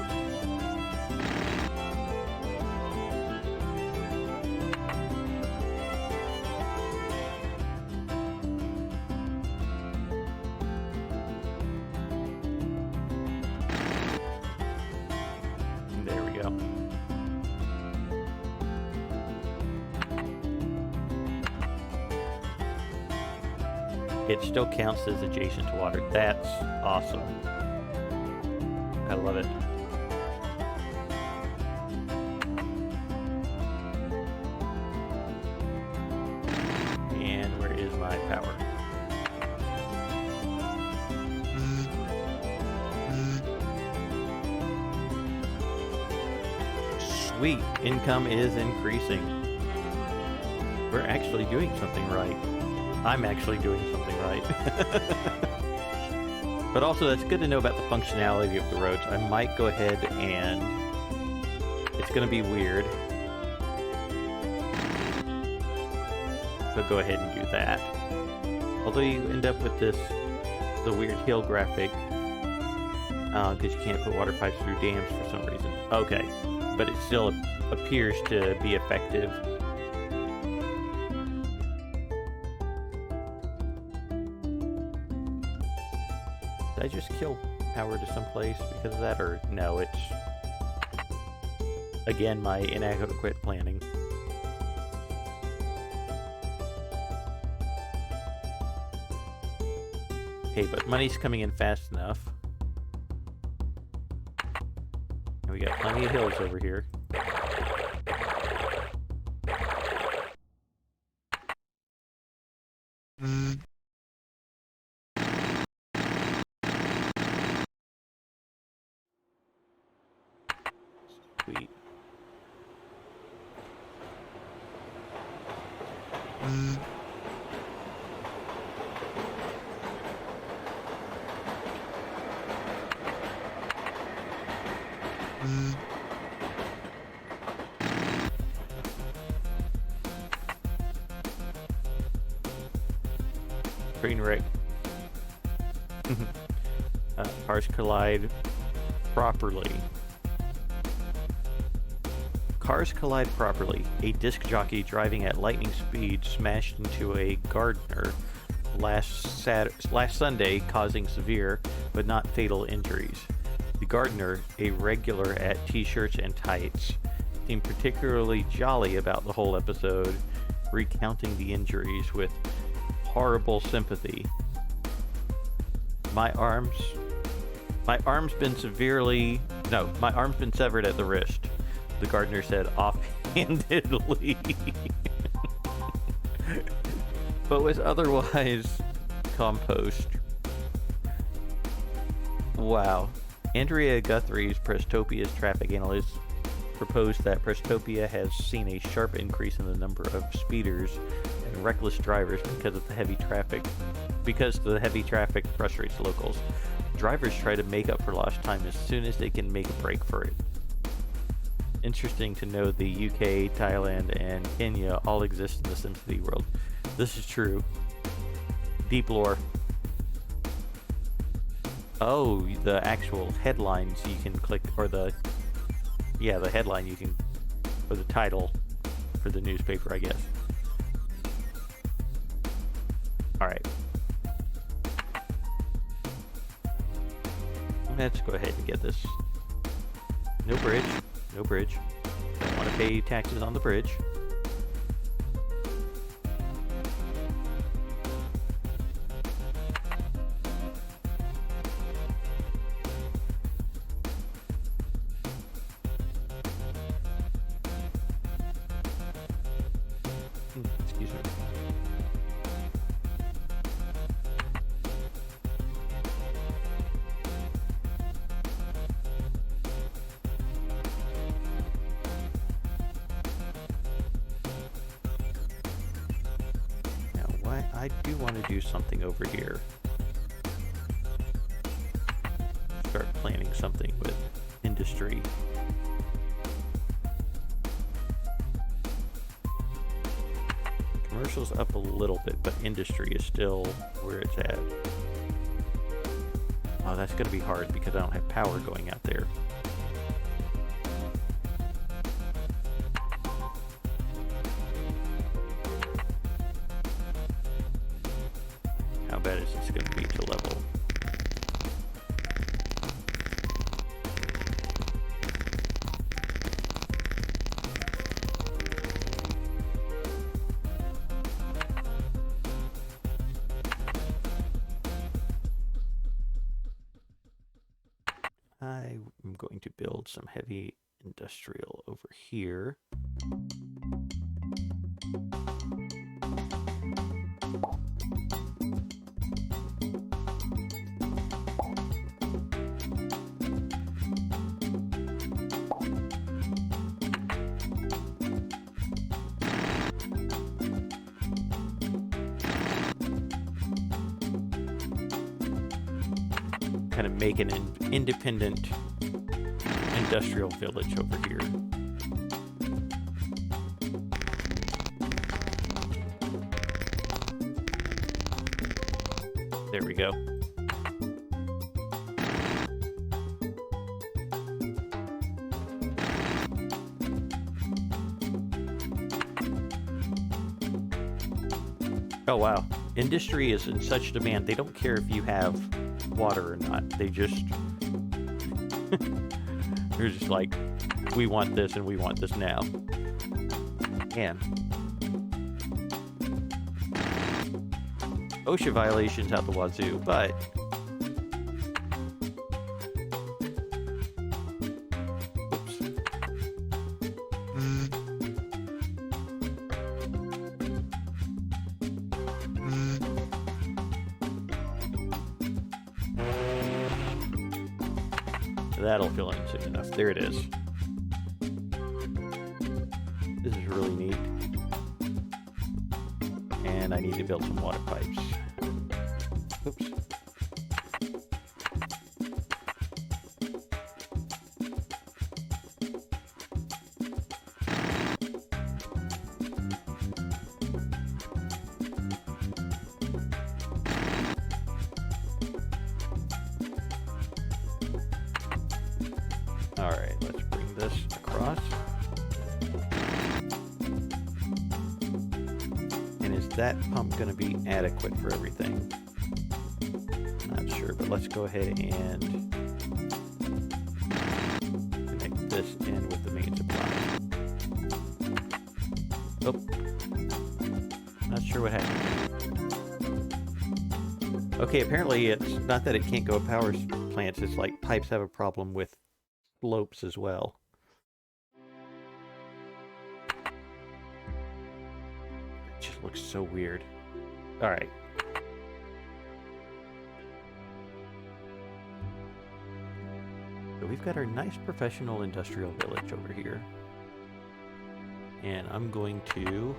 It still counts as adjacent to water. That's awesome. I love it. And where is my power? Sweet. Income is increasing. We're actually doing something right. I'm actually doing something right. But also, that's good to know about the functionality of the roads. I might go ahead and... It's going to be weird. But go ahead and do that. Although you end up with the weird hill graphic. Because you can't put water pipes through dams for some reason. Okay. But it still appears to be effective. Did I just kill power to someplace because of that, or no, it's, again, my inadequate planning. Okay, but money's coming in fast enough. And we got plenty of hills over here. Sweet. Train wreck. Cars collide properly. Cars collide properly. A disc jockey driving at lightning speed smashed into a gardener last Sunday, causing severe but not fatal injuries. The gardener, a regular at t-shirts and tights, seemed particularly jolly about the whole episode, recounting the injuries with horrible sympathy. My arm's been severely No, my arm's been severed at the wrist. The gardener said offhandedly. But was otherwise compost. Wow. Andrea Guthrie's Prestopia's traffic analyst proposed that Prestopia has seen a sharp increase in the number of speeders and reckless drivers because the heavy traffic frustrates locals. Drivers try to make up for lost time as soon as they can make a break for it. Interesting to know the UK, Thailand, and Kenya all exist in the SimCity world. This is true. Deep lore. Oh, the actual headlines you can click, or the headline you can, or the title for the newspaper, I guess. Alright. Let's go ahead and get this. No bridge. No bridge. Don't want to pay taxes on the bridge. Excuse me. I do want to do something over here. Start planning something with industry. Commercial's up a little bit, but industry is still where it's at. Oh, that's going to be hard because I don't have power going out there. How bad is this going to be to level? I'm going to build some heavy industrial over here. Kind of make an independent industrial village over here. There we go. Oh wow. Industry is in such demand, they don't care if you have water or not. They just they're just like, we want this and we want this now. Man. OSHA violations out the wazoo, but that'll fill in soon enough. There it is. This is really neat. And I need to build some water pipes. Oops. Alright, let's bring this across. And is that pump going to be adequate for everything? Not sure, but let's go ahead and connect this in with the main supply. Oh. Not sure what happened. Okay, apparently it's not that it can't go to power plants, it's like pipes have a problem with slopes as well. It just looks so weird. All right. So we've got our nice professional industrial village over here. And I'm going to,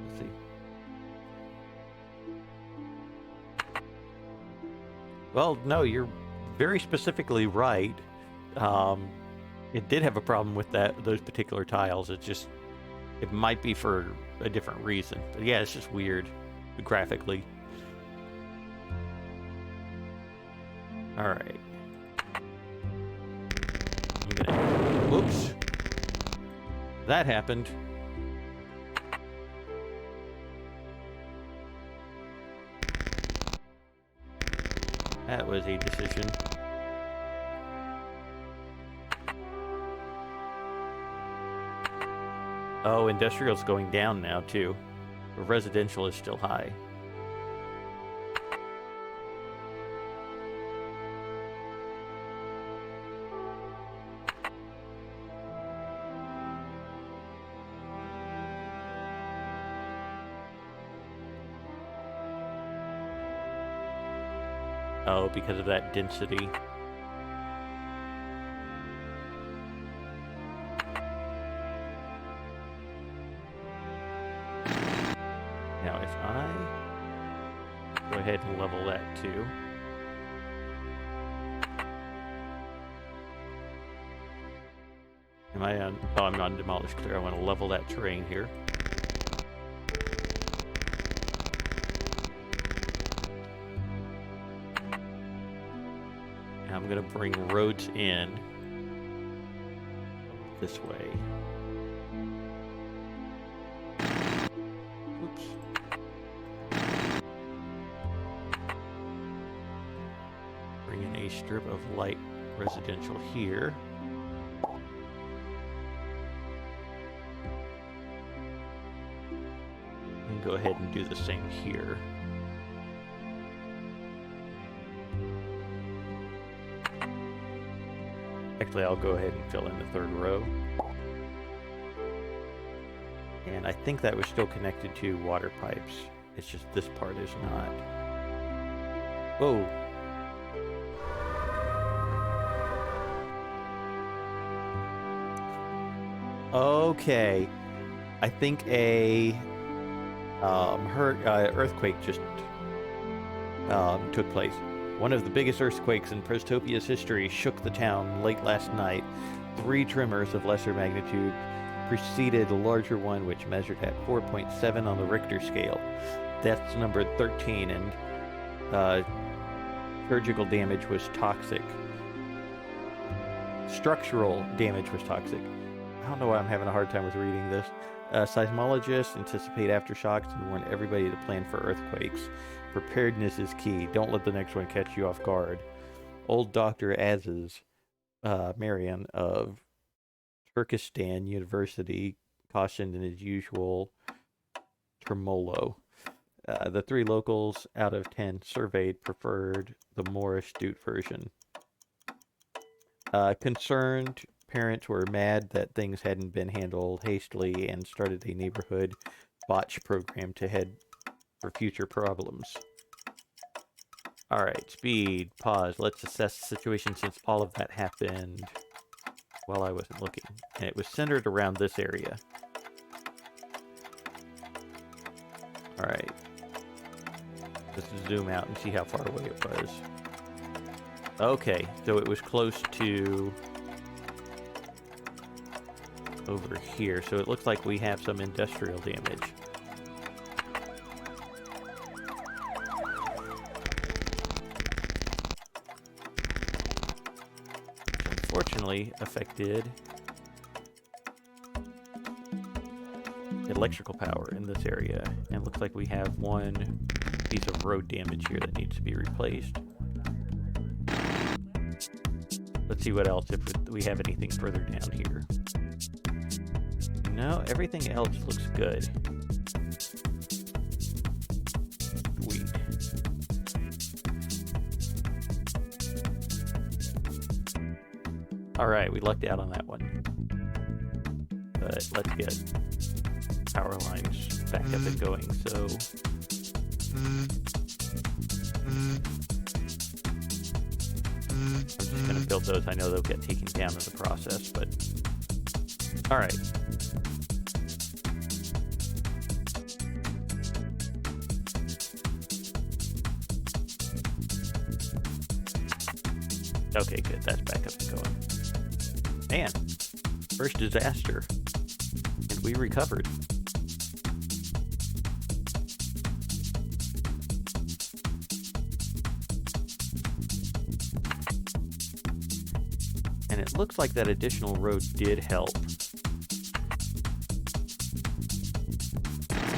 let's see. Well, no, you're very specifically right. It did have a problem with those particular tiles. It might be for a different reason. But yeah, it's just weird graphically. All right. Whoops. That happened. That was a decision. Oh, industrial's going down now too. But residential is still high. Oh, because of that density. Now, if I go ahead and level that too. Am I on? Oh, I'm on demolish clear. I want to level that terrain here. I'm going to bring roads in this way. Oops. Bring in a strip of light residential here. And go ahead and do the same here. Actually, I'll go ahead and fill in the third row. And I think that was still connected to water pipes. It's just this part is not. Whoa. Okay. I think a earthquake just took place. One of the biggest earthquakes in Prestopia's history shook the town late last night. 3 tremors of lesser magnitude preceded a larger one which measured at 4.7 on the Richter scale. Deaths numbered 13 and surgical damage was toxic. Structural damage was toxic. I don't know why I'm having a hard time with reading this. Seismologists anticipate aftershocks and warn everybody to plan for earthquakes. Preparedness is key. Don't let the next one catch you off guard. Old Dr. Aziz Marian of Turkestan University cautioned in his usual tremolo. The 3 locals out of 10 surveyed preferred the more astute version. Concerned parents were mad that things hadn't been handled hastily and started a neighborhood botch program to head for future problems. Alright, speed, pause. Let's assess the situation since all of that happened while I wasn't looking. And it was centered around this area. Alright. Let's zoom out and see how far away it was. Okay, so it was close to over here. So it looks like we have some industrial damage. Unfortunately affected electrical power in this area, and it looks like we have one piece of road damage here that needs to be replaced. Let's see what else, if we have anything further down here. No, everything else looks good. Sweet. Alright, we lucked out on that one. But let's get power lines back up and going, so... I'm just gonna build those. I know they'll get taken down in the process, but... Alright. Okay, good. That's back up and going. Man, first disaster. And we recovered. And it looks like that additional road did help.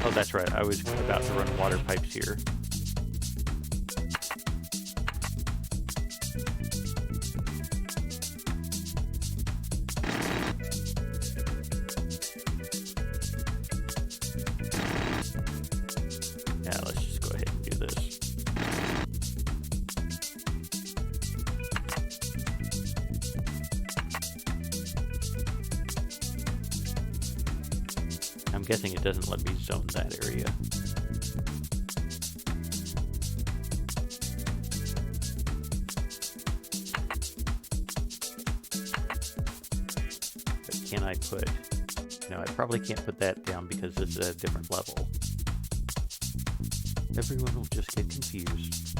Oh, that's right. I was about to run water pipes here. Yeah, let's just go ahead and do this. I'm guessing it doesn't let me zone that area. But can I put... No, I probably can't put that down because this is a different level. Everyone will just get confused.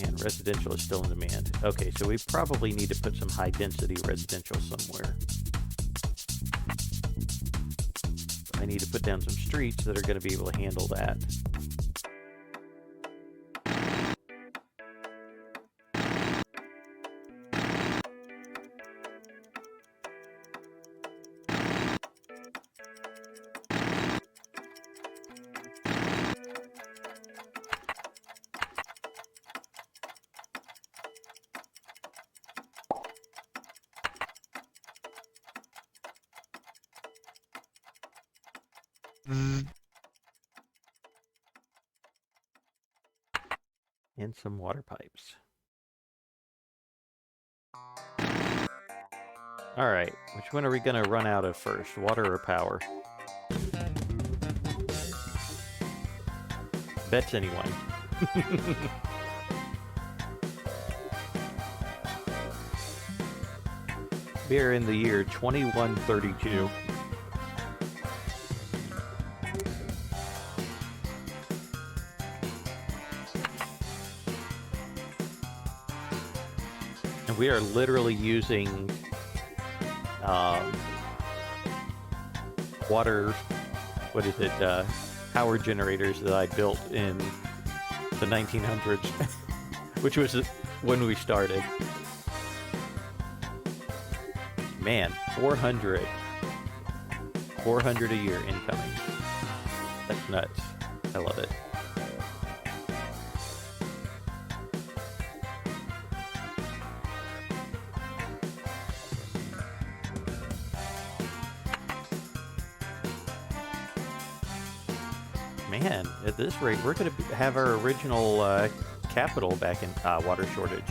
And residential is still in demand. Okay, so we probably need to put some high density residential somewhere. I need to put down some streets that are going to be able to handle that. And some water pipes. Alright, which one are we going to run out of first? Water or power? Bets anyone. We are in the year 2132. And we are literally using water, what is it, power generators that I built in the 1900s, which was when we started. Man, 400 a year incoming. That's nuts. I love it. Man, at this rate, we're going to have our original capital back in water shortage.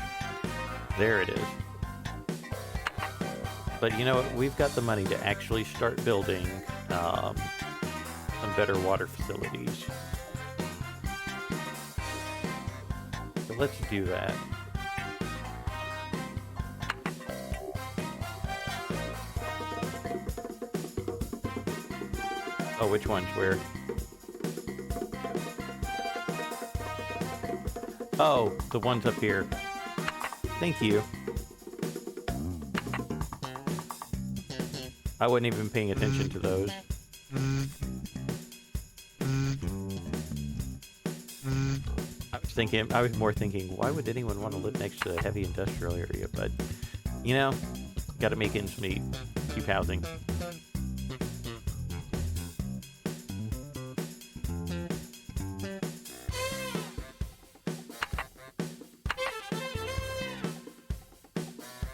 There it is. But you know what? We've got the money to actually start building some better water facilities. So let's do that. Oh, which ones? Where? Oh, the ones up here. Thank you. I wasn't even paying attention to those. I was more thinking, why would anyone want to live next to a heavy industrial area? But, you know, gotta make ends meet. Keep housing.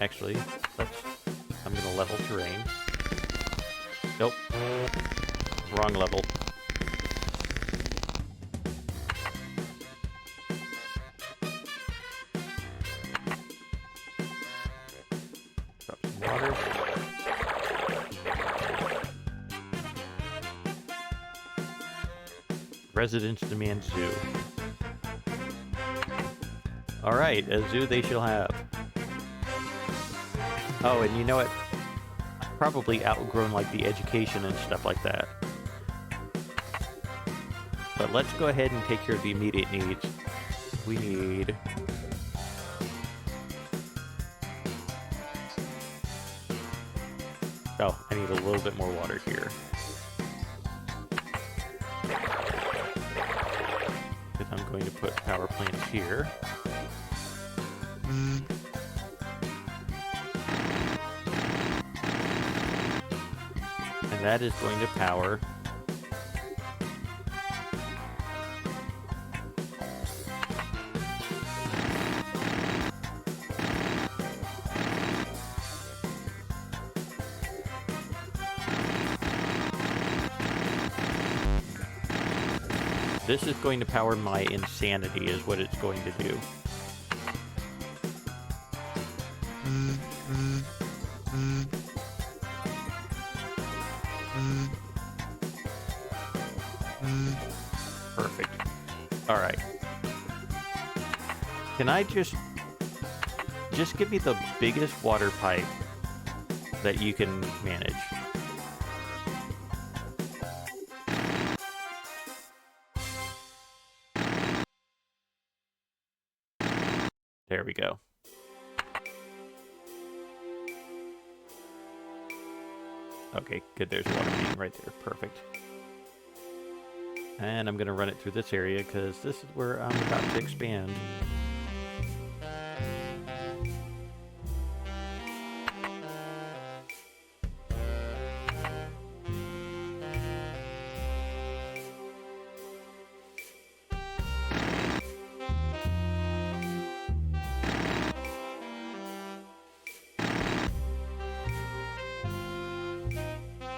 Actually, I'm gonna level terrain. Nope. Wrong level. Residents demand zoo. Alright, a zoo they shall have. Oh, and you know what? I've probably outgrown, like, the education and stuff like that. But let's go ahead and take care of the immediate needs. We need... Oh, I need a little bit more water here. Because I'm going to put power plants here. And that is going to power... This is going to power my insanity, is what it's going to do. Perfect. Alright. Can I just give me the biggest water pipe that you can manage? There we go. Okay, good. There's a water main right there. Perfect. And I'm going to run it through this area because this is where I'm about to expand.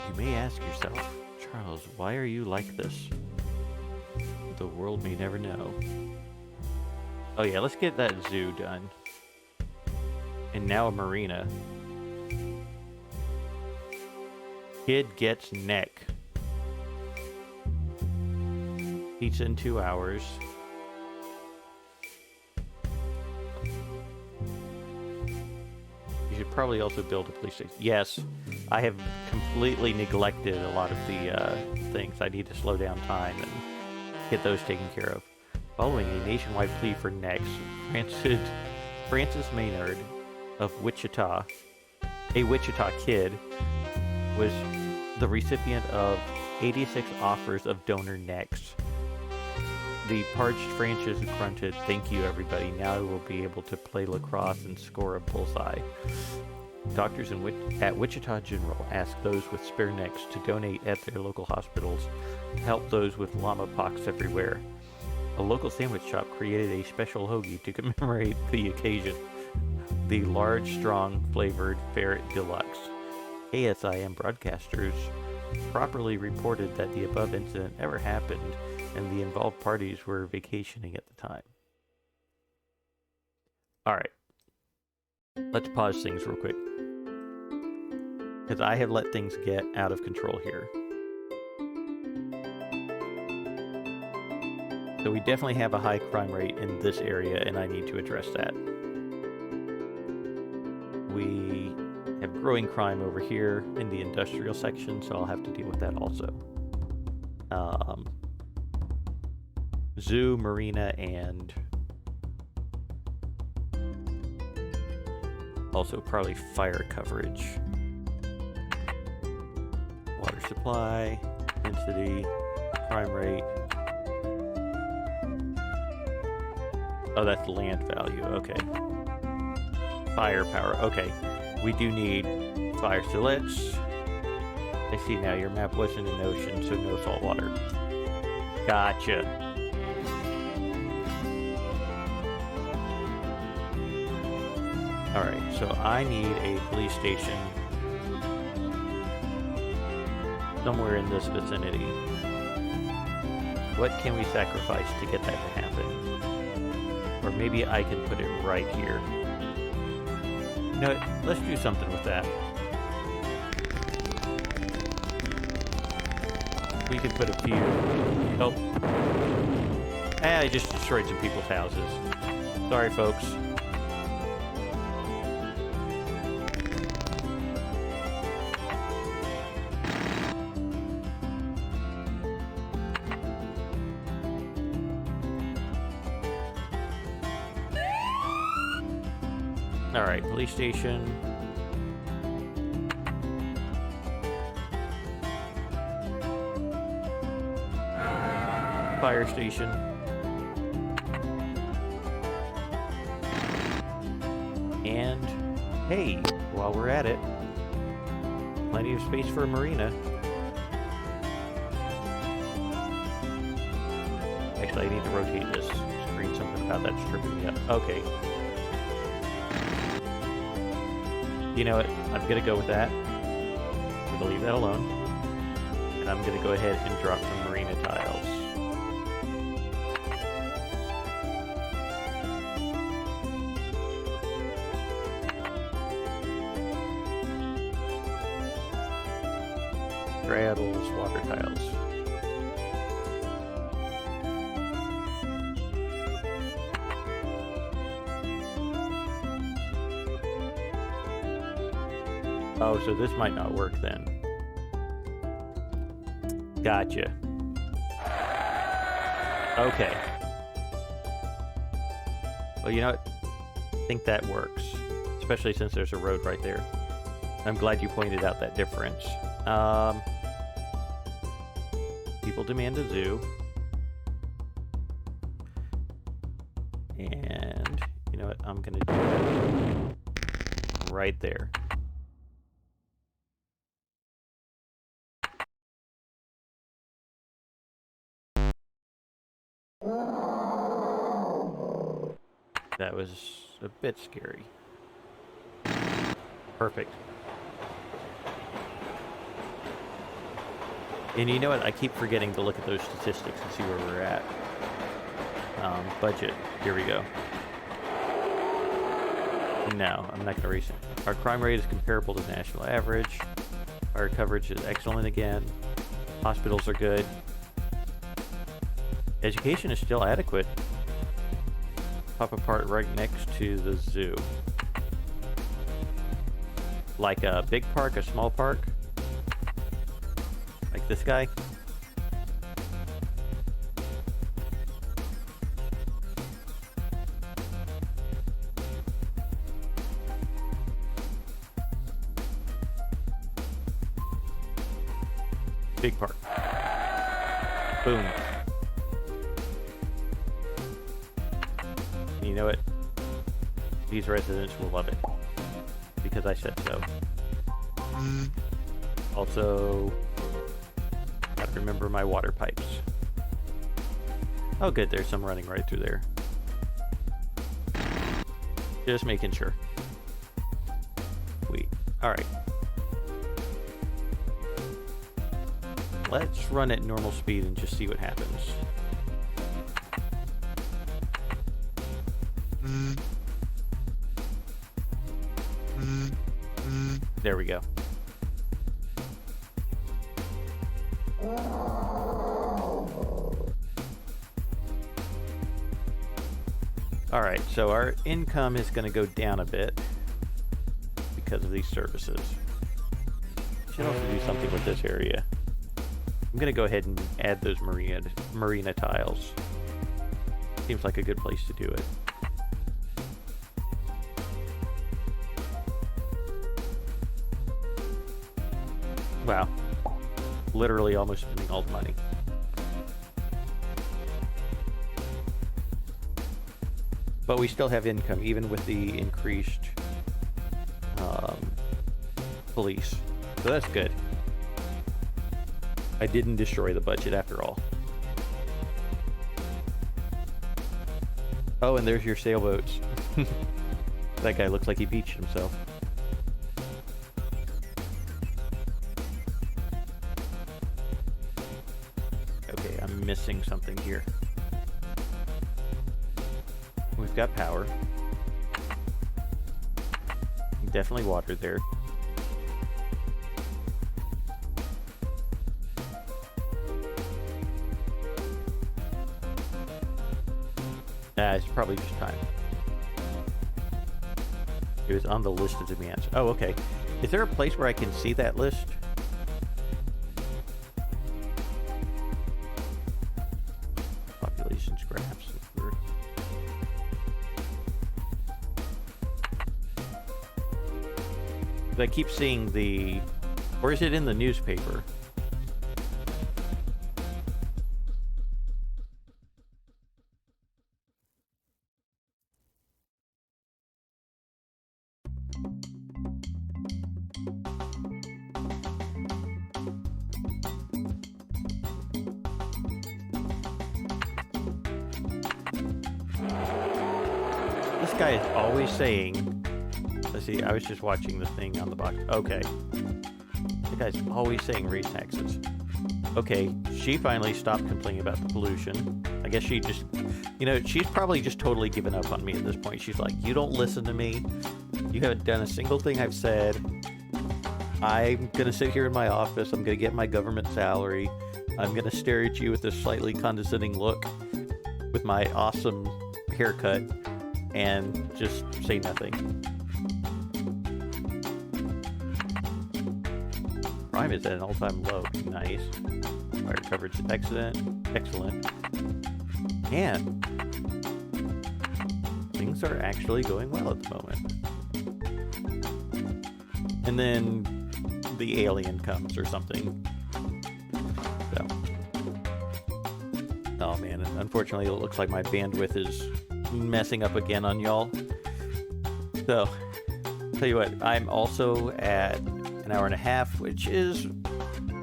You may ask yourself, Charles, why are you like this? The world may never know. Oh yeah, let's get that zoo done. And now a marina. Kid gets neck. Pizza in 2 hours. You should probably also build a police station. Yes, I have completely neglected a lot of the things. I need to slow down time and get those taken care of. Following a nationwide plea for necks, Francis Maynard of Wichita, a Wichita kid, was the recipient of 86 offers of donor necks. The parched Francis grunted, "Thank you, everybody. Now I will be able to play lacrosse and score a bullseye." Doctors at Wichita General asked those with spare necks to donate at their local hospitals to help those with llama pox everywhere. A local sandwich shop created a special hoagie to commemorate the occasion. The large, strong, flavored Ferret Deluxe. KSIM broadcasters properly reported that the above incident never happened and the involved parties were vacationing at the time. Alright. Let's pause things real quick. Because I have let things get out of control here. So we definitely have a high crime rate in this area, and I need to address that. We have growing crime over here in the industrial section, so I'll have to deal with that also. Zoo, marina, and also probably fire coverage. Water supply, density, crime rate. Oh, that's land value, okay. Firepower, okay. We do need fire, so let's... I see now, your map wasn't an ocean, so no salt water. Gotcha. Alright, so I need a police station somewhere in this vicinity. What can we sacrifice to get that to happen? Or maybe I can put it right here. You know what? Let's do something with that. We could put a few... Oh. I just destroyed some people's houses. Sorry, folks. Alright, police station. Fire station. And, hey, while we're at it, plenty of space for a marina. Actually, I need to rotate this screen. Something about that's tripping me up. Okay. You know what? I'm going to go with that. I'm going to leave that alone. And I'm going to go ahead and drop some marina tiles. Straddles, water tiles. Oh, so this might not work then. Gotcha. Okay. Well, you know what? I think that works. Especially since there's a road right there. I'm glad you pointed out that difference. People demand a zoo. And, you know what? I'm gonna do that right there. That was a bit scary. Perfect. And you know what? I keep forgetting to look at those statistics and see where we're at. Budget. Here we go. No, I'm not going to erase it. Our crime rate is comparable to the national average. Our coverage is excellent again. Hospitals are good. Education is still adequate. Pop apart right next to the zoo. Like a big park, a small park. Like this guy. Big park. Boom. And you know what? These residents will love it. Because I said so. Also, gotta remember my water pipes. Oh good, there's some running right through there. Just making sure. Sweet. Alright. Let's run at normal speed and just see what happens. There we go. Alright, so our income is going to go down a bit because of these services. Should also do something with this area. I'm going to go ahead and add those marina tiles. Seems like a good place to do it. Wow. Literally almost spending all the money. But we still have income, even with the increased police. So that's good. I didn't destroy the budget after all. Oh, and there's your sailboats. That guy looks like he beached himself. Okay, I'm missing something here. We've got power. Definitely water there. it's probably just time. It was on the list of demands. Oh, okay. Is there a place where I can see that list? Populations graphs. I keep seeing the... Or is it in the newspaper? This guy is always saying... Let's see, I was just watching the thing on the box. Okay. The guy's always saying raise taxes. Okay, she finally stopped complaining about the pollution. I guess she just... You know, she's probably just totally given up on me at this point. She's like, you don't listen to me. You haven't done a single thing I've said. I'm going to sit here in my office. I'm going to get my government salary. I'm going to stare at you with this slightly condescending look with my awesome haircut and just say nothing. Crime is at an all-time low. Nice. Fire coverage excellent. Excellent. And things are actually going well at the moment. And then the alien comes or something. So. Oh man, and unfortunately it looks like my bandwidth is messing up again on y'all. So, tell you what, I'm also at an hour and a half, which is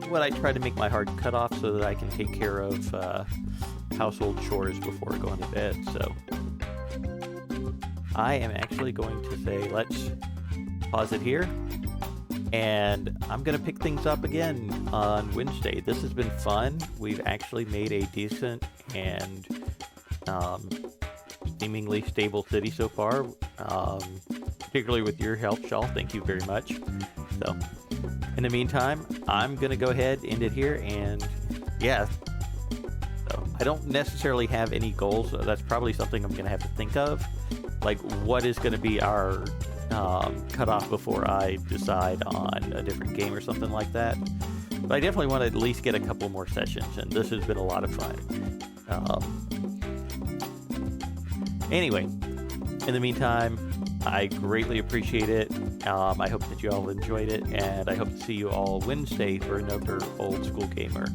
what I try to make my hard cutoff so that I can take care of household chores before going to bed. So I am actually going to say let's pause it here, and I'm going to pick things up again on Wednesday. This has been fun. We've actually made a decent and seemingly stable city so far, particularly with your help, Shaw. Thank you very much. So, in the meantime, I'm going to go ahead, end it here, and yeah. So, I don't necessarily have any goals. That's probably something I'm going to have to think of. Like, what is going to be our cutoff before I decide on a different game or something like that. But I definitely want to at least get a couple more sessions, and this has been a lot of fun. Anyway, in the meantime, I greatly appreciate it. I hope that you all enjoyed it, and I hope to see you all Wednesday for another Old School Gamer.